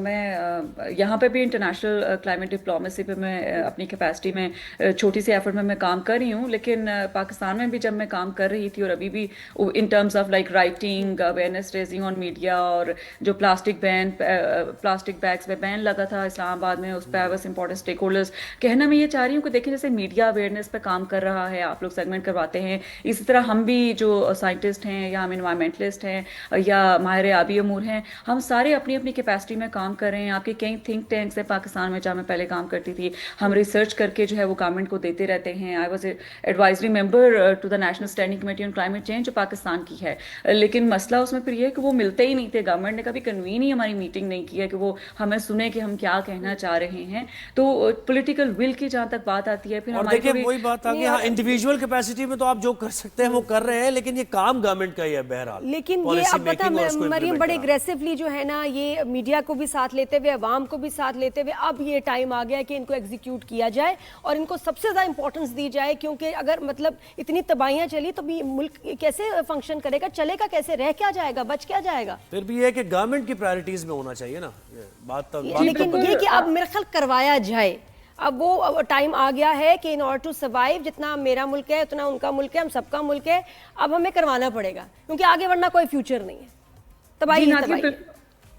मैं यहाँ पे भी इंटरनेशनल क्लाइमेट डिप्लोमेसी पे मैं अपनी कैपेसिटी में छोटी सी एफर्ट में मैं काम कर रही हूँ, लेकिन पाकिस्तान में भी जब मैं काम कर रही थी और अभी भी in terms of like writing, awareness raising on media, और जो प्लास्टिक बैग्स पे बैन लगा था इस्लामाबाद में, उस पर I was important stakeholders. कहना मैं ये चाह रही हूँ कि देखें जैसे मीडिया अवेयरनेस पे काम कर रहा है, आप लोग सेगमेंट करवाते हैं, इसी तरह हम भी जो साइंटिस्ट हैं या हम इन्वायरमेंटलिस्ट हैं या माहिर आबी अमूर हैं, हम सारे अपनी अपनी कैपेसिटी में काम कर रहे हैं। आपके कई थिंक टैंक्स हैं पाकिस्तान में, जहाँ मैं पहले काम करती थी, हम रिसर्च करके जो है वो गवर्नमेंट को देते रहते हैं। I was advisory member to the national standing committee on climate change, जो पाकिस्तान की है। लेकिन मसला उसमें फिर ये है कि वो मिलते ही नहीं थे। गवर्नमेंट ने कभी कन्वीन ही हमारी मीटिंग नहीं की है कि वो हमें सुने कि हम क्या कहना चाह रहे हैं। तो पॉलिटिकल विल की जहाँ तक बात आती है, फिर और हमारी देखिए वही बात आ गई, हाँ, इंडिविजुअल कैपेसिटी में तो आप जो कर सकते हैं वो कर रहे हैं, लेकिन ये काम गवर्नमेंट का ही है बहरहाल। लेकिन ये Policy अब पता making और उसको मरियम implement बड़े कराना। एग्रेसिवली जो है ना, ये मीडिया को भी साथ लेते हुए, अवाम को भी साथ लेते हुए, अब ये टाइम आ गया है कि इनको एग्जीक्यूट किया जाए और इनको सबसे ज़्यादा इंपॉर्टेंस दी जाए। क्योंकि अगर मतलब इतनी तबाहियां चली तो भी मुल्क कैसे फंक्शन करेगा, चलेगा कैसे, रह क्या जाएगा, बच क्या जाएगा? फिर भी ये है कि गवर्नमेंट की प्रायोरिटीज में होना चाहिए ना, ये बात तो लेकिन ये कि अब मेरे ख्याल करवाया जाए, अब वो टाइम आ गया है कि इन ऑर्डर टू सर्वाइव, जितना मेरा मुल्क है उतना उनका मुल्क है, हम सबका मुल्क है, अब हमें करवाना पड़ेगा क्योंकि आगे वरना कोई फ्यूचर नहीं है। तबाही जी ही नादिया, तबाही है।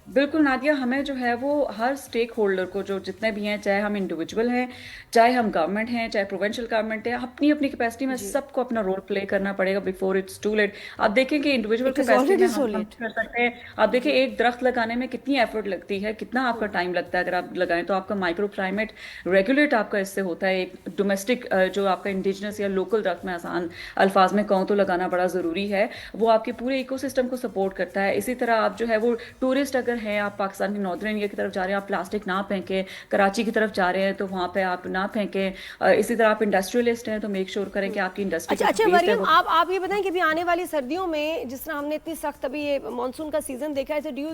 बिल्कुल नादिया, हमें जो है वो हर स्टेक होल्डर को, जो जितने भी हैं, चाहे हम इंडिविजुअल हैं, चाहे हम गवर्नमेंट हैं, चाहे प्रोविंशियल गवर्नमेंट है, अपनी अपनी कैपेसिटी में सबको अपना रोल प्ले करना पड़ेगा बिफोर इट्स टू लेट। आप देखें कि इंडिविजुअल It is कैपेसिटी में already so हम late. कर सकते हैं। आप देखिए एक दरख्त लगाने में कितनी एफर्ट लगती है, कितना आपका टाइम लगता है। अगर आप लगाएं तो आपका माइक्रो क्लाइमेट रेगुलेट आपका इससे होता है। एक डोमेस्टिक जो आपका इंडिजिनस या लोकल दरख्त में आसान अल्फाज में कहूँ तो लगाना बड़ा ज़रूरी है, वो आपके पूरे इकोसिस्टम को सपोर्ट करता है। इसी तरह आप जो है वो टूरिस्ट अगर हैं, आप पाकिस्तान नॉर्दर्न इंडिया की तरफ जा रहे हैं, आप प्लास्टिक ना फेंकें। कराची की तरफ जा रहे हैं तो वहाँ पे आप ना फेंकें। इसी तरह आप इंडस्ट्रियलिस्ट हैं तो मेक श्योर करें कि आपकी इंडस्ट्री अच्छा मरियम, आप ये बताएं कि अभी आने वाली सर्दियों में जिस तरह हमने इतनी सख्त अभी ये मानसून का सीजन देखा है, डू यू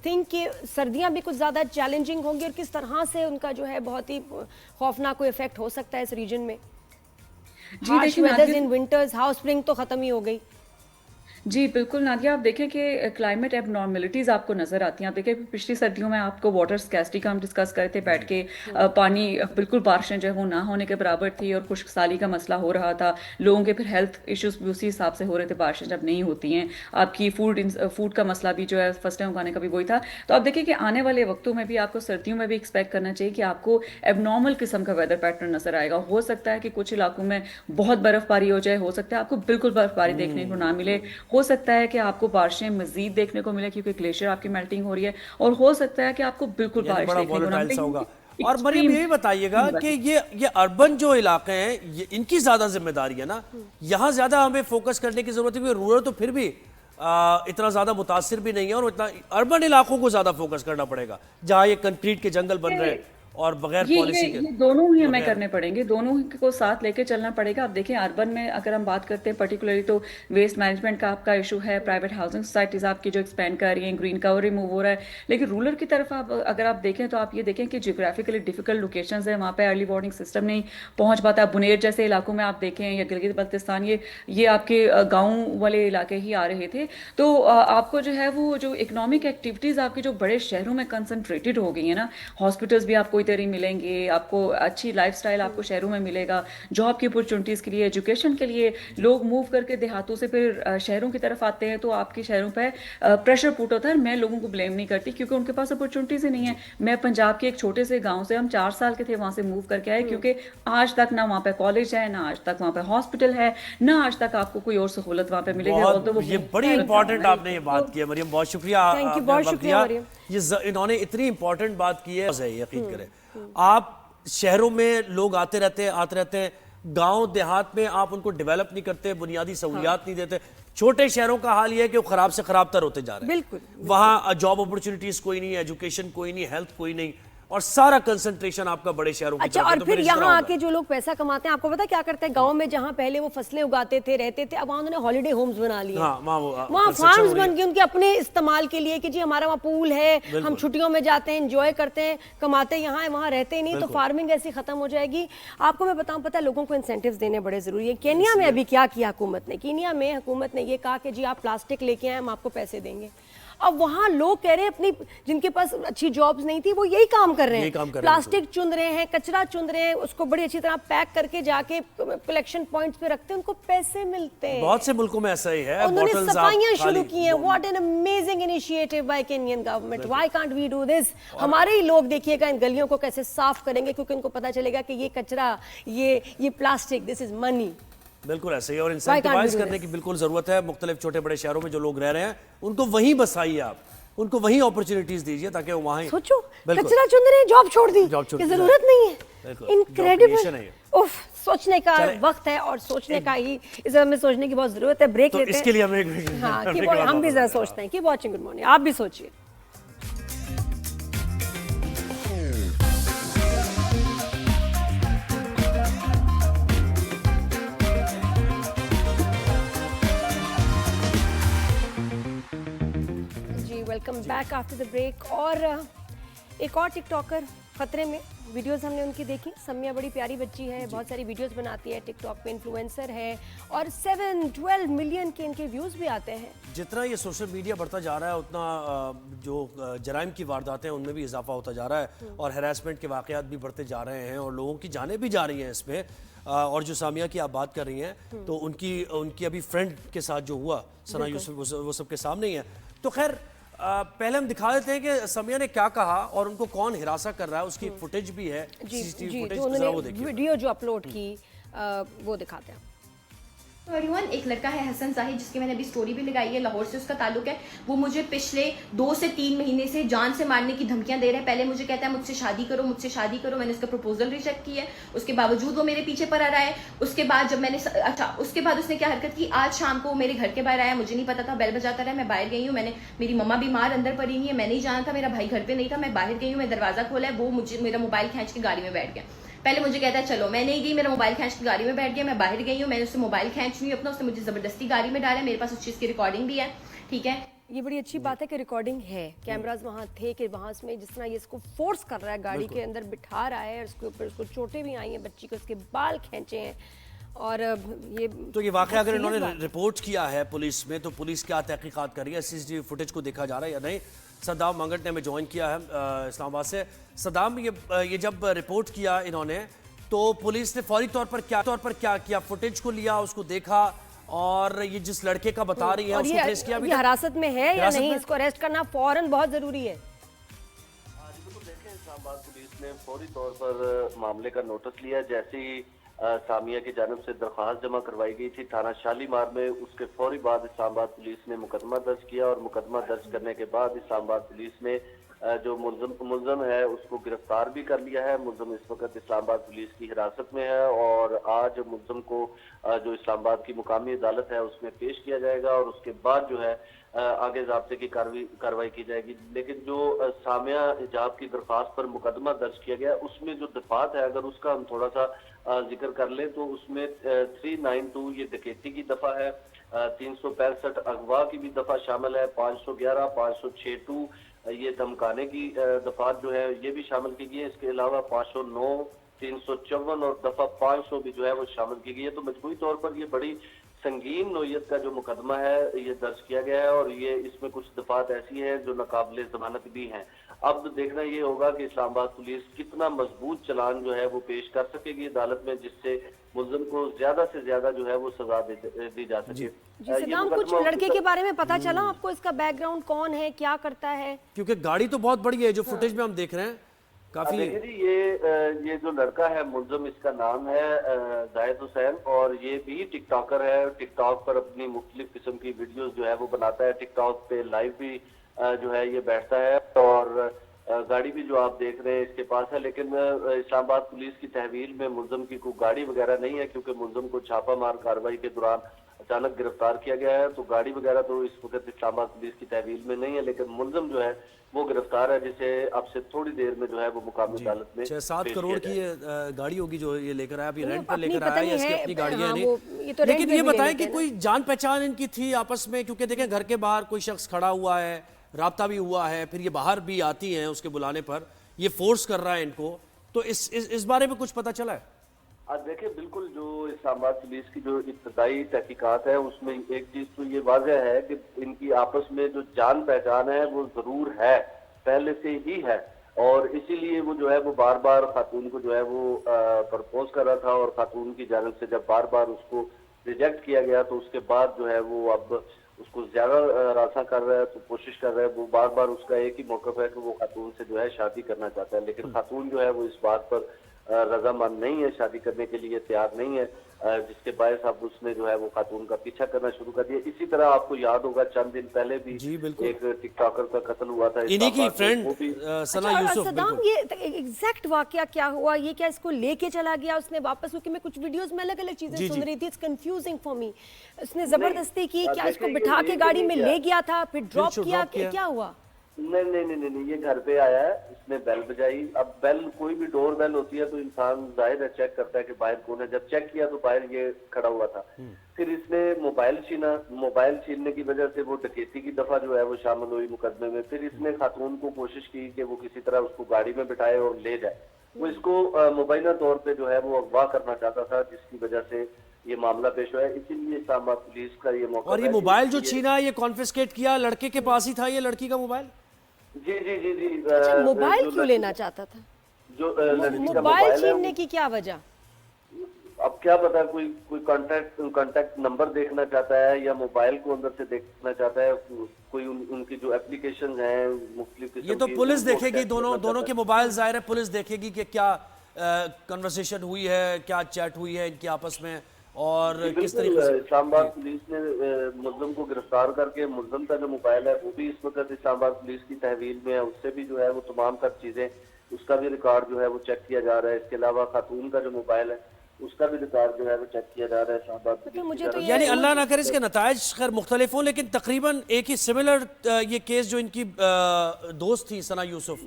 थिंक कि सर्दियां भी कुछ ज़्यादा चैलेंजिंग होंगी और किस तरह से उनका जो है बहुत ही खौफनाक कोई इफेक्ट हो सकता है इस रीजन में? जी देखिए वेदर्स इन विंटर्स, हाउ स्प्रिंग तो खत्म ही हो गई। जी बिल्कुल नादिया, आप देखें कि क्लाइमेट एबनॉर्मलिटीज़ आपको नज़र आती हैं। आप देखें पिछली सर्दियों में आपको वाटर स्कैसिटी का हम डिस्कस करे थे बैठ के, पानी बिल्कुल बारिशें जो है वो ना होने के बराबर थी और खुश्कसाली का मसला हो रहा था। लोगों के फिर हेल्थ इश्यूज भी उसी हिसाब से हो रहे थे बारिशें जब नहीं होती हैं। आपकी फूड का मसला भी जो है फर्स्ट टाइम उगाने का भी वही था। तो आप देखिए कि आने वाले वक्तों में भी आपको सर्दियों में भी एक्सपेक्ट करना चाहिए कि आपको एबनॉर्मल किस्म का वेदर पैटर्न नजर आएगा। हो सकता है कि कुछ इलाकों में बहुत बर्फबारी हो जाए, हो सकता है आपको बिल्कुल बर्फबारी देखने को ना मिले, हो सकता है कि आपको बारिशें मजीद देखने को मिले क्योंकि ग्लेशियर आपकी मेल्टिंग हो रही है, और हो सकता है कि आपको बिल्कुल बारिश बड़ा देखने को ना volatile सा होगा। मिले। और मरियम यही बताइएगा कि ये अर्बन जो इलाके हैं, ये इनकी ज्यादा जिम्मेदारी है ना, यहाँ ज्यादा हमें फोकस करने की जरूरत है, क्योंकि रूरल तो फिर भी इतना ज्यादा मुतासिर भी नहीं है, और इतना अर्बन इलाकों को ज्यादा फोकस करना पड़ेगा जहाँ ये कंक्रीट के जंगल बन रहे हैं और बगैर पॉलिसी के। ये दोनों ही हमें करने पड़ेंगे, दोनों को साथ लेके चलना पड़ेगा। आप देखें अर्बन में अगर हम बात करते हैं पर्टिकुलरली तो वेस्ट मैनेजमेंट का आपका इशू है, प्राइवेट हाउसिंग सोसाइटीज आपकी जो एक्सपेंड कर रही हैं, ग्रीन कवर रिमूव हो रहा है। लेकिन रूरल की तरफ आप अगर आप देखें तो आप ये देखें कि जियोग्राफिकली डिफिकल्ट लोकेशंस है, वहाँ पे अर्ली वार्निंग सिस्टम नहीं पहुँच पाता। बुनेर जैसे इलाकों में आप देखें या गिलगित बल्तिस्तान, ये आपके गाँव वाले इलाके ही आ रहे थे। तो आपको जो है वो जो इकोनॉमिक एक्टिविटीज़ आपके जो बड़े शहरों में कंसनट्रेटेड हो गई है ना, हॉस्पिटल्स भी आपको इधर ही मिलेंगे, आपको अच्छी लाइफस्टाइल आपको शहरों में मिलेगा, जॉब की अपॉर्चुनिटीज़ के लिए, एजुकेशन के लिए लोग मूव करके देहातों से फिर शहरों की तरफ आते हैं, तो आपके शहरों पे प्रेशर पुट होता है। मैं लोगों को ब्लेम नहीं करती क्योंकि उनके पास अपॉर्चुनिटीज़ ही नहीं है। मैं पंजाब के एक छोटे से गाँव से, हम 4 साल के थे वहाँ से मूव करके आए, क्योंकि आज तक ना वहाँ पे कॉलेज है, ना आज तक वहाँ पे हॉस्पिटल है, ना आज तक आपको कोई और सहूलत वहाँ पे मिलेगी। ये बड़ी इंपॉर्टेंट आपने ये बात की है मरियम, बहुत शुक्रिया। थैंक यू, बहुत शुक्रिया मरियम। इन्होंने इतनी इंपॉर्टेंट बात की है, यकीन करें आप शहरों में लोग आते रहते हैं, गांव देहात में आप उनको डेवलप नहीं करते, बुनियादी सहूलियात नहीं देते। छोटे शहरों का हाल ये है कि वो खराब से खराब तर होते जा रहे हैं। बिल्कुल। वहां जॉब अपॉर्चुनिटीज कोई नहीं, एजुकेशन कोई नहीं, हेल्थ कोई नहीं, और सारा कंसंट्रेशन आपका बड़े शहरों की अच्छा, तरफ है। और तो फिर इस तरह यहाँ होगा। आके जो लोग पैसा कमाते हैं, आपको पता है क्या करते हैं? गांव में जहाँ पहले वो फसलें उगाते थे, रहते थे, अब वहाँ उन्होंने हॉलिडे होम्स बना लिए। हाँ, वहाँ फार्म्स बन गए उनके अपने इस्तेमाल के लिए कि जी हमारा वहाँ पूल है, हम छुट्टियों में जाते हैं, एंजॉय करते हैं, कमाते यहाँ है, वहाँ रहते ही नहीं, तो फार्मिंग ऐसी खत्म हो जाएगी। आपको मैं बताऊँ, पता है लोगों को इंसेंटिव्स देने बड़े जरूरी है। केनिया में अभी क्या किया हुकूमत ने? केनिया में हुकूमत ने ये कहा कि जी आप प्लास्टिक लेके आए, हम आपको पैसे देंगे। अब वहाँ लोग कह रहे हैं, अपनी जिनके पास अच्छी जॉब्स नहीं थी वो यही काम कर रहे हैं, प्लास्टिक चुन रहे हैं, कचरा चुन रहे हैं, उसको बड़ी अच्छी तरह पैक करके जाके कलेक्शन पॉइंट्स पे रखते हैं, उनको पैसे मिलते हैं। बहुत से मुल्कों में ऐसा ही है। उन्होंने सफाइयां शुरू की हैं। What an amazing initiative by Kenyan government, why can't we do this? हमारे ही लोग देखिएगा इन गलियों को कैसे साफ करेंगे, क्योंकि उनको पता चलेगा कि ये कचरा, ये प्लास्टिक, दिस इज मनी। बिल्कुल ऐसे ही, और इंसेंटिवाइज करने की बिल्कुल जरूरत है। मुख्तलिफ छोटे बड़े शहरों में जो लोग रह रहे हैं उनको वहीं बसाइए आप, उनको वहीं अपॉर्चुनिटीज दीजिए ताकि वो वहीं सोचो, बिल्कुल। कचरा चुन रहे हैं, जॉब छोड़ दी, जॉब छोड़ ये दी, जरूरत नहीं है। बिल्कुल, job creation है इनक्रेडिबल। ये। उफ, सोचने का चलें। वक्त है और सोचने का ही इस हमें सोचने की बहुत जरूरत है। ब्रेक तो लेते हैं। इसके लिए हमें एक हाँ, break keep के on- बाद हम भी वापस जरा आते हैं। सोचते हैं। कीप वॉचिंग गुड मॉर्निंग, आप भी सोचिए। जी welcome back after the break. और एक और टिकटॉकर खतरे में, वीडियोस हमने उनकी देखी। सम्या बड़ी प्यारी बच्ची है, बहुत सारी वीडियोस बनाती है, टिकटॉक पे इन्फ्लुएंसर है और 7-12 मिलियन के इनके व्यूज भी आते हैं। जितना ये सोशल मीडिया बढ़ता जा रहा है उतना जो जराइम की वारदातें हैं उनमें भी इजाफा होता जा रहा है और हैरेसमेंट के वाकयात भी बढ़ते जा रहे हैं और लोगों की जानें भी जा रही हैं इसमें। और जो सामिया की आप बात कर रही हैं तो उनकी अभी फ्रेंड के साथ जो हुआ सना यूसुफ, वो सबके सामने ही है। तो खैर पहले हम दिखा देते हैं कि सामिया ने क्या कहा और उनको कौन हिरासा कर रहा है, उसकी फुटेज भी है, जी सीसीटीवी जी, फुटेज, जो जरा वो उन्होंने देखिए। वीडियो जो अपलोड की वो दिखाते हैं। एवरीवन, एक लड़का है हसन जाहिद, जिसकी मैंने अभी स्टोरी भी लगाई है, लाहौर से उसका ताल्लुक है। वो मुझे पिछले 2 से 3 महीने से जान से मारने की धमकियां दे रहा है। पहले मुझे कहता है मुझसे शादी करो, मुझसे शादी करो। मैंने उसका प्रपोजल रिजेक्ट किया है, उसके बावजूद वो मेरे पीछे पड़ रहा है। उसके बाद जब मैंने उसके बाद उसने क्या हरकत की, आज शाम को मेरे घर के बाहर आया, मुझे नहीं पता था, बेल बजाता रहा, मैं बाहर गई हूँ। मेरी मम्मा बीमार अंदर पड़ी हुई है, मैं नहीं जाना था, मेरा भाई घर पे नहीं था, मैं बाहर गई हूँ, मैं दरवाजा खोला है, वो मुझे मेरा मोबाइल खींच के गाड़ी में बैठ गया। पहले मुझे कहता है चलो, मैं नहीं गई, मेरा मोबाइल खींच के गाड़ी में बैठ गया, मैं बाहर गई हूँ, मैंने उससे मोबाइल खींच ली अपना, उसने मुझे जबरदस्ती गाड़ी में डाला, मेरे पास उस चीज़ की रिकॉर्डिंग भी है, ठीक है। ये बड़ी अच्छी बात है कि रिकॉर्डिंग है, कैमरास वहाँ थे कि वहाँ में जिस तरह ये इसको फोर्स कर रहा है, गाड़ी के अंदर बिठा रहा है, उसके ऊपर उसको चोटें भी आई हैं, बच्ची को उसके बाल खींचे हैं। और ये तो ये वाकया अगर इन्होंने रिपोर्ट किया है पुलिस में तो पुलिस क्या तहकीकात कर रही है, सीसीटीवी फुटेज को देखा जा रहा है या नहीं। सद्दाम मंगट ने हमें ज्वाइन किया है इस्लामाबाद से। सद्दाम, ये जब रिपोर्ट किया इन्होंने तो पुलिस ने फौरी तौर पर क्या किया, फुटेज को लिया, उसको देखा और ये जिस लड़के का बता रही है और उसको ट्रेस किया ये हिरासत में है या हिरासत नहीं, में? इसको अरेस्ट करना फौरन बहुत जरूरी है। देखें, इस्लामाबाद पुलिस ने फौरी तौर पर मामले का नोटिस लिया। जैसे ही सामिया की जानिब से दरख्वास्त जमा करवाई गई थी थाना शालीमार में, उसके फौरी बाद इस्लामाबाद पुलिस ने मुकदमा दर्ज किया और मुकदमा दर्ज करने के बाद इस्लामाबाद पुलिस ने जो मुलजम है उसको गिरफ्तार भी कर लिया है। मुलजम इस वक्त इस्लामाबाद पुलिस की हिरासत में है और आज मुलजम को जो इस्लामाबाद की मुकामी अदालत है उसमें पेश किया जाएगा और उसके बाद जो है आगे ज़ाब्ते की कार्रवाई की जाएगी। लेकिन जो सामिया हिजाब की दरख्वास्त पर मुकदमा दर्ज किया गया उसमें जो दफात है, अगर उसका हम थोड़ा सा जिक्र कर लें तो उसमें 392 ये डकैती की दफा है, 365 अगवा की भी दफा शामिल है, 511, 506 ये धमकाने की दफात जो है ये भी शामिल की गई है। इसके अलावा 509, 354 और दफा 500 भी जो है वो शामिल की गई है। तो मजबूरी तौर पर ये बड़ी संगीन नोयत का जो मुकदमा है ये दर्ज किया गया है और ये इसमें कुछ दफात ऐसी हैं जो नाकाबिले जमानत भी हैं। अब देखना ये होगा कि इस्लामाबाद पुलिस कितना मजबूत चलान जो है वो पेश कर सकेगी अदालत में, जिससे मुलजिम को ज्यादा से ज्यादा जो है वो सजा दी जा सके। जी सद्दाम, कुछ लड़के के बारे में पता चला आपको, इसका बैकग्राउंड कौन है, क्या करता है? क्योंकि गाड़ी तो बहुत बड़ी है जो फुटेज में हम देख रहे हैं काफी। देखिए जी, ये जो लड़का है मुलजिम, इसका नाम है जाहिद हुसैन और ये भी टिकटॉकर है। टिकटॉक पर अपनी मुख्तलिफ किस्म की वीडियोस जो है वो बनाता है, टिकटॉक पे लाइव भी जो है ये बैठता है और गाड़ी भी जो आप देख रहे हैं इसके पास है। लेकिन इस्लामाबाद पुलिस की तहवील में मुलजिम की कोई गाड़ी वगैरह नहीं है क्योंकि मुलजिम को छापामार कार्रवाई के दौरान अचानक गिरफ्तार किया गया है। तो गाड़ी वगैरह तो इस वक्त इस्लामाबाद पुलिस की तहवील में नहीं है, लेकिन मुलजिम जो है वो गिरफ्तार है, जिसे अब से थोड़ी देर में जो है वो मुकामी अदालत में 6-7 करोड़ की गाड़ी होगी जो ये लेकर आया, अभी रेंट पर अपनी लेकर पता आया, नहीं इसकी है, अपनी गाड़ियां हाँ, नहीं। ये तो रेंट लेकिन पे ये भी ले बताएं लेते कि हैं कोई जान पहचान इनकी थी आपस में, क्योंकि देखें घर के बाहर कोई शख्स खड़ा हुआ है, राब्ता भी हुआ है, फिर ये बाहर भी आती हैं उसके बुलाने पर, ये फोर्स कर रहा है इनको, तो इस बारे में कुछ पता चला है? आज देखिए, बिल्कुल जो इस्लामाबाद पुलिस की जो इब्तदाई तहकीकात है उसमें एक चीज तो ये वाज़ह है कि इनकी आपस में जो जान पहचान है वो जरूर है, पहले से ही है और इसीलिए वो जो है वो बार बार खातून को जो है वो प्रपोज कर रहा था और खातून की जानिब से जब बार बार उसको रिजेक्ट किया गया तो उसके बाद जो है वो अब उसको ज्यादा रासा कर रहा है, तो कोशिश कर रहा है, वो बार बार उसका एक ही मौक़िफ़ है कि वो खातून से जो है शादी करना चाहता है, लेकिन खातून जो है वो इस बात पर रजामंद नहीं है, शादी करने के लिए तैयार नहीं है। जिसके बायस अब उसने जो है वो खातून का पीछा करना शुरू कर दिया। इसी तरह आपको याद होगा चंद दिन पहले भी एक टिकटॉकर का कत्ल हुआ था, इन्हीं की फ्रेंड सना यूसुफ। सदाम, ये एग्जैक्ट वाकया क्या हुआ? ये क्या इसको लेके चला गया उसने वापस? क्योंकि मैं कुछ वीडियोस में अलग अलग चीजें सुन रही थी, इट्स कंफ्यूजिंग फॉर मी। उसने जबरदस्ती की क्या? इसको बिठा के गाड़ी में ले गया था, फिर ड्रॉप किया, क्या हुआ? नहीं, ये घर पे आया है, इसने बेल बजाई। अब बेल, कोई भी डोर बेल होती है तो इंसान जाहिर है चेक करता है कि बाहर कौन है। जब चेक किया तो बाहर ये खड़ा हुआ था। फिर इसने मोबाइल छीना, मोबाइल छीनने की वजह से वो डकैती की दफा जो है वो शामिल हुई मुकदमे में। फिर इसने खातून को कोशिश की कि वो किसी तरह उसको गाड़ी में बिठाए और ले जाए। वो इसको मुबैना तौर पे जो है वो अगवा करना चाहता था, जिसकी वजह से ये मामला पेश हुआ है। इसीलिए इस्लामाबाद पुलिस का ये मौका। और ये मोबाइल जो छीना, ये कॉन्फिस्केट किया लड़के के पास ही था, ये लड़की का मोबाइल? जी। अच्छा, मोबाइल क्यों लेना चाहता था? जो मोबाइल छीनने की क्या वजह? अब क्या पता, कोई कांटेक्ट नंबर देखना चाहता है या मोबाइल को अंदर से देखना चाहता है। कोई उनकी जो एप्लीकेशन हैं मुख्तलिफ किस्म की, ये तो पुलिस देखेगी, दोनों के मोबाइल जाहिर है पुलिस देखेगी कि क्या कन्वर्सेशन हुई है, क्या चैट हुई है इनकी आपस में, और किस तरीके से। इस्लामाबाद पुलिस ने मुल्ज़िम को गिरफ्तार करके मुल्ज़िम का जो मोबाइल है वो भी इस वक्त इस्लामाबाद पुलिस की तहवील में है। उससे भी जो है वो तमाम सब चीजें, उसका भी रिकॉर्ड जो है वो चेक किया जा रहा है। इसके अलावा खातून का जो मोबाइल है उसका भी रिकॉर्ड जो है वो चेक किया जा रहा है इस्लामाबाद पुलिस की। यानी अल्लाह ना करे इसके नताइज खैर मुख्तलिफ हों, लेकिन तकरीबन एक ही सिमिलर ये केस जो इनकी दोस्त थी सना यूसुफ,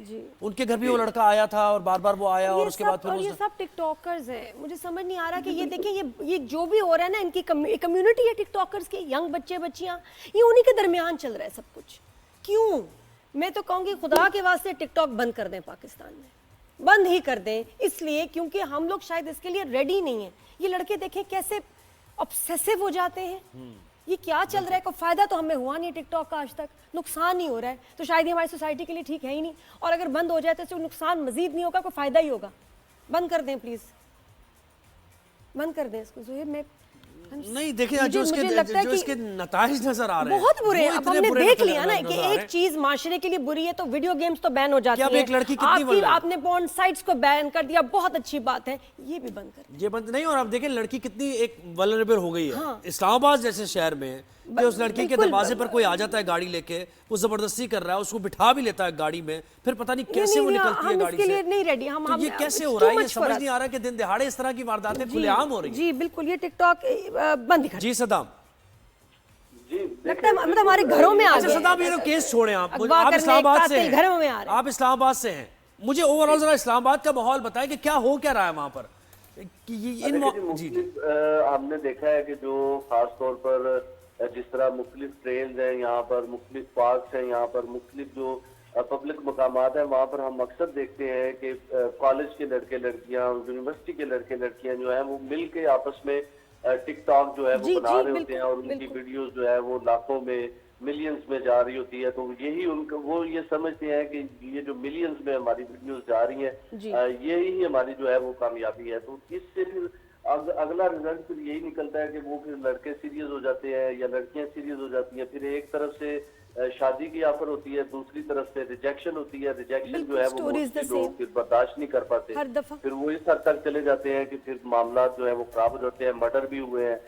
उनके घर भी वो लड़का आया था और बार बार वो आया और उसके बाद फिर ये सब टिकटॉकर्स हैं। मुझे समझ नहीं आ रहा कि ये देखिए, ये जो भी हो रहा है ना, इनकी कम्युनिटी है टिकटॉकर्स की, यंग बच्चे बच्चियां, ये उन्हीं के दरमियान चल रहा है सब कुछ। क्यों? मैं तो कहूँगी खुदा के वास्ते टिकटॉक बंद कर दें, पाकिस्तान में बंद ही कर दें। इसलिए क्योंकि हम लोग शायद इसके लिए रेडी नहीं है। ये लड़के देखें कैसे ऑब्सेसिव हो जाते हैं। ये क्या चल रहा है? कोई फायदा तो हमें हुआ नहीं टिकटॉक का आज तक, नुकसान ही हो रहा है। तो शायद ये हमारी सोसाइटी के लिए ठीक है ही नहीं, और अगर बंद हो जाए तो इससे नुकसान मजीद नहीं होगा, कोई फायदा ही होगा। बंद कर दें प्लीज, बंद कर दें इसको। ज़ोहिर, मैं नहीं देखिए जो इसके नताइज नजर आ रहे हैं बहुत बुरे। अब हमने देख लिया ना कि एक चीज माशरे के लिए बुरी है तो वीडियो गेम्स तो बैन हो जाती है। एक लड़की कितनी आपने पॉर्न साइट्स को बैन कर दिया, बहुत अच्छी बात है, ये भी बंद कर। ये बंद नहीं। और आप देखें लड़की कितनी एक वल्नरेबल हो गई है। हाँ। इस्लामाबाद जैसे शहर में कि उस लड़की के दरवाजे पर कोई आ जाता है गाड़ी लेके, वो जबरदस्ती कर रहा है, उसको बिठा भी लेता है गाड़ी में, फिर पता नहीं कैसे वो निकलती है गाड़ी से। नहीं रेडी हम। तो ये कैसे हो रहा है? ये समझ नहीं आ रहा कि दिन दिहाड़े इस तरह की वारदातें खुलेआम हो रही हैं। जी बिल्कुल, ये टिकटॉक बंद कर। जी सदाम, लगता है मतलब हमारे घरों में आ गए। सदाम, ये तो केस छोड़े आप इस्लामाबाद से हैं, घरों में आ रहे हैं। आप इस्लामाबाद से हैं, मुझे ओवरऑल जरा इस्लामाबाद का माहौल बताएं कि क्या हो क्या रहा है वहां पर। हमने देखा है कि जो खास तौर पर जिस तरह मुख्तलिफ ट्रेल्स हैं यहाँ पर, मुख्तलिफ पार्क्स हैं यहाँ पर, मुख्तलिफ जो पब्लिक मकामात हैं वहाँ पर हम अक्सर देखते हैं कि कॉलेज के लड़के लड़कियाँ, यूनिवर्सिटी के लड़के लड़कियाँ जो हैं वो मिल के आपस में टिकटॉक जो है वो बना रहे होते हैं, और उनकी वीडियोस जो है वो लाखों में, मिलियंस में जा रही होती है। तो यही उनका, वो ये समझते हैं कि ये जो मिलियंस में हमारी वीडियोस जा रही हैं, यही हमारी जो है वो कामयाबी है। तो इससे फिर अगला रिजल्ट फिर यही निकलता है कि वो फिर लड़के सीरियस हो जाते हैं या लड़कियां सीरियस हो जाती हैं। फिर एक तरफ से शादी की ऑफर होती है, दूसरी तरफ से रिजेक्शन होती है। रिजेक्शन जो है वो लोग फिर बर्दाश्त नहीं कर पाते, फिर वो इस हद तक चले जाते हैं कि फिर मामला जो है वो खराब हो जाते हैं। मर्डर भी हुए हैं,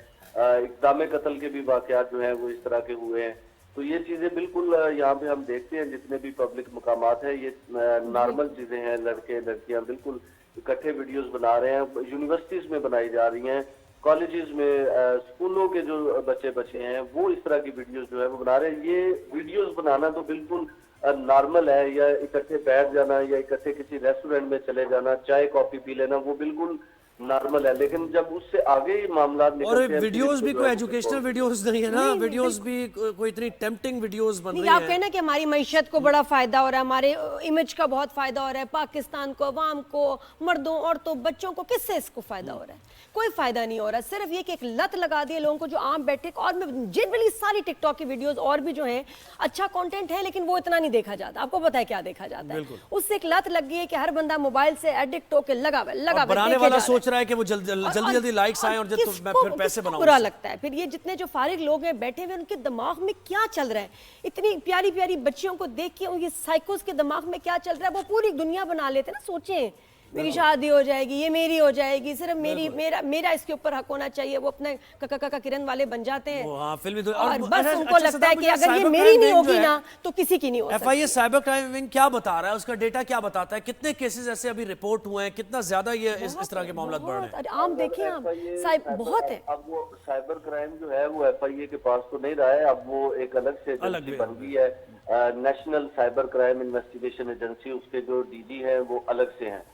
इक़दाम कत्ल के भी वाक़यात जो है वो इस तरह के हुए हैं। तो ये चीजें बिल्कुल यहाँ पे हम देखते हैं, जितने भी पब्लिक मकामात है, ये नॉर्मल चीजें हैं। लड़के लड़कियां बिल्कुल इकट्ठे वीडियोस बना रहे हैं, यूनिवर्सिटीज में बनाई जा रही हैं, कॉलेजेस में, स्कूलों के जो बच्चे हैं वो इस तरह की वीडियोस जो है वो बना रहे हैं। ये वीडियोस बनाना तो बिल्कुल नॉर्मल है, या इकट्ठे बैठ जाना या इकट्ठे किसी रेस्टोरेंट में चले जाना, चाय कॉफी पी लेना, वो बिल्कुल नॉर्मल है। लेकिन जब उससे आगे ही मामला और वीडियोस भी कोई एजुकेशनल वीडियोस नहीं है ना, वीडियोस भी कोई इतनी टेम्पटिंग वीडियोस बन रही है। आप कहना कि हमारी मईशत को बड़ा फायदा हो रहा है, हमारे इमेज का बहुत फायदा हो रहा है, पाकिस्तान को, अवाम को, मर्दों औरतों बच्चों को, किससे इसको फायदा हो रहा है? कोई फायदा नहीं हो रहा। सिर्फ ये कि एक लत लगा दी है लोगों को जो आम बैठे। और मैं जनरली सारी टिकटॉक की वीडियोस और भी जो है अच्छा कंटेंट है, लेकिन वो इतना नहीं देखा जाता। आपको पता है क्या देखा जाता है? उससे एक लत लग गई है कि हर बंदा मोबाइल से एडिक्ट होकर लगा बनाने वाला सोच रहा है कि वो जल्दी लाइक्स आए और मैं फिर पैसे बनाऊं। बुरा लगता है। फिर ये जितने जो फारिग लोग हैं बैठे हुए, उनके दिमाग में क्या चल रहा है? इतनी प्यारी प्यारी बच्चियों को देख के उनके साइकोस के दिमाग में क्या चल रहा है, वो पूरी दुनिया बना लेते हैं ना। सोचें, मेरी शादी हो जाएगी, ये मेरी हो जाएगी, सिर्फ मेरी मेरा इसके ऊपर हक होना चाहिए। वो अपने काका किरण वाले बन जाते हैं हाँ, फिल्मी तो और बस अच्छा, उनको अच्छा, लगता है सदा कि मुझे अगर ये साइबर मेरी क्राइम नहीं विंग जो होगी है, ना तो किसी की नहीं हो सकती। FIA साइबर क्राइम विंग क्या बता रहा है, उसका डेटा क्या बताता है, कितने केसेस ऐसे अभी रिपोर्ट हुए हैं, कितना ज्यादा ये इस तरह के मामला बढ़ रहे हैं? आप देखिए, आप बहुत है। अब वो साइबर क्राइम जो है वो FIA के पास तो नहीं रहा है, अब वो एक अलग से एजेंसी बन गई है, national cyber crime investigation agency. उसके जो DG हैं वो अलग से हैं।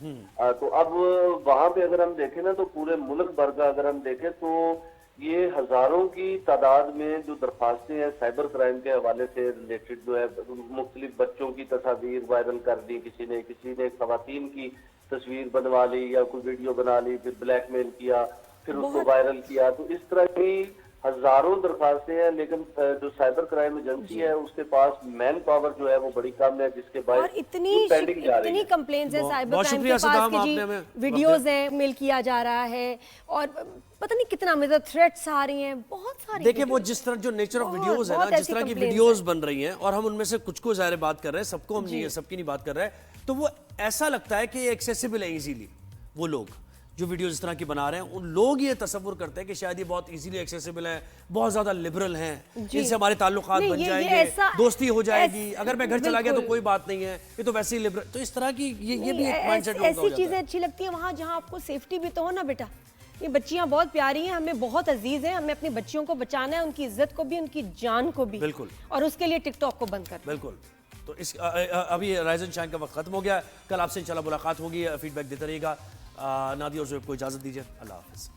तो अब वहां पे अगर हम देखें ना तो पूरे मुल्क भर का अगर हम देखें तो ये हजारों की तादाद में जो दरखास्तें हैं साइबर क्राइम के हवाले से रिलेटेड जो है, मुख्तलिफ बच्चों की तस्वीर वायरल कर दी किसी ने खवातीन की तस्वीर बनवा ली या कोई वीडियो बना ली, फिर ब्लैकमेल किया, फिर उसको वायरल किया। तो इस तरह की हजारों दरखास्तें हैं, लेकिन जो साइबर क्राइम एजेंसी है उसके पास मैन पावर जो है वो बड़ी कम है, जिसके बाद इतनी कंप्लेंट्स है साइबर क्राइम के पास कि जी वीडियोस हैं, मेल किया जा रहा है और पता नहीं कितना मतलब थ्रेट्स आ रही हैं, बहुत सारी। देखिए वो जिस तरह जो नेचर ऑफ वीडियोस है ना, जिस तरह की वीडियोस बन रही हैं और हम उनमें से कुछ को ज़ाहिर बात कर रहे हैं, सबको हम नहीं, सबकी नहीं बात कर रहे हैं, तो वो ऐसा लगता है कि एक्सेसिबल है इजीली। वो लोग जो वीडियो इस तरह की बना रहे हैं, उन लोग ये तसव्वुर करते हैं कि शायद ये बहुत इजीली एक्सेसिबल है, बहुत ज्यादा लिबरल हैं, इनसे हमारे ताल्लुकात बन जाएंगे, दोस्ती हो जाएगी, अगर मैं घर चला गया तो कोई बात नहीं है, ये तो वैसे ही लिबरल। तो इस तरह की ये भी एक माइंडसेट होगा। ऐसी चीजें अच्छी लगती है वहां जहां आपको सेफ्टी भी तो हो ना बेटा। ये बच्चियां बहुत प्यारी हैं, हमें बहुत अजीज हैं, हमें अपनी बच्चियों को बचाना है, उनकी इज्जत को भी, उनकी जान को भी। बिल्कुल। और उसके लिए टिकटॉक को बंद कर। बिल्कुल। तो इस अभी राइजन शाइन का वक्त खत्म हो गया, कल आपसे इंशाल्लाह मुलाकात होगी, फीडबैक देते रहिएगा। नादिया और ज़ुएब को इजाज़त दीजिए, अल्लाह हाफ़िज़।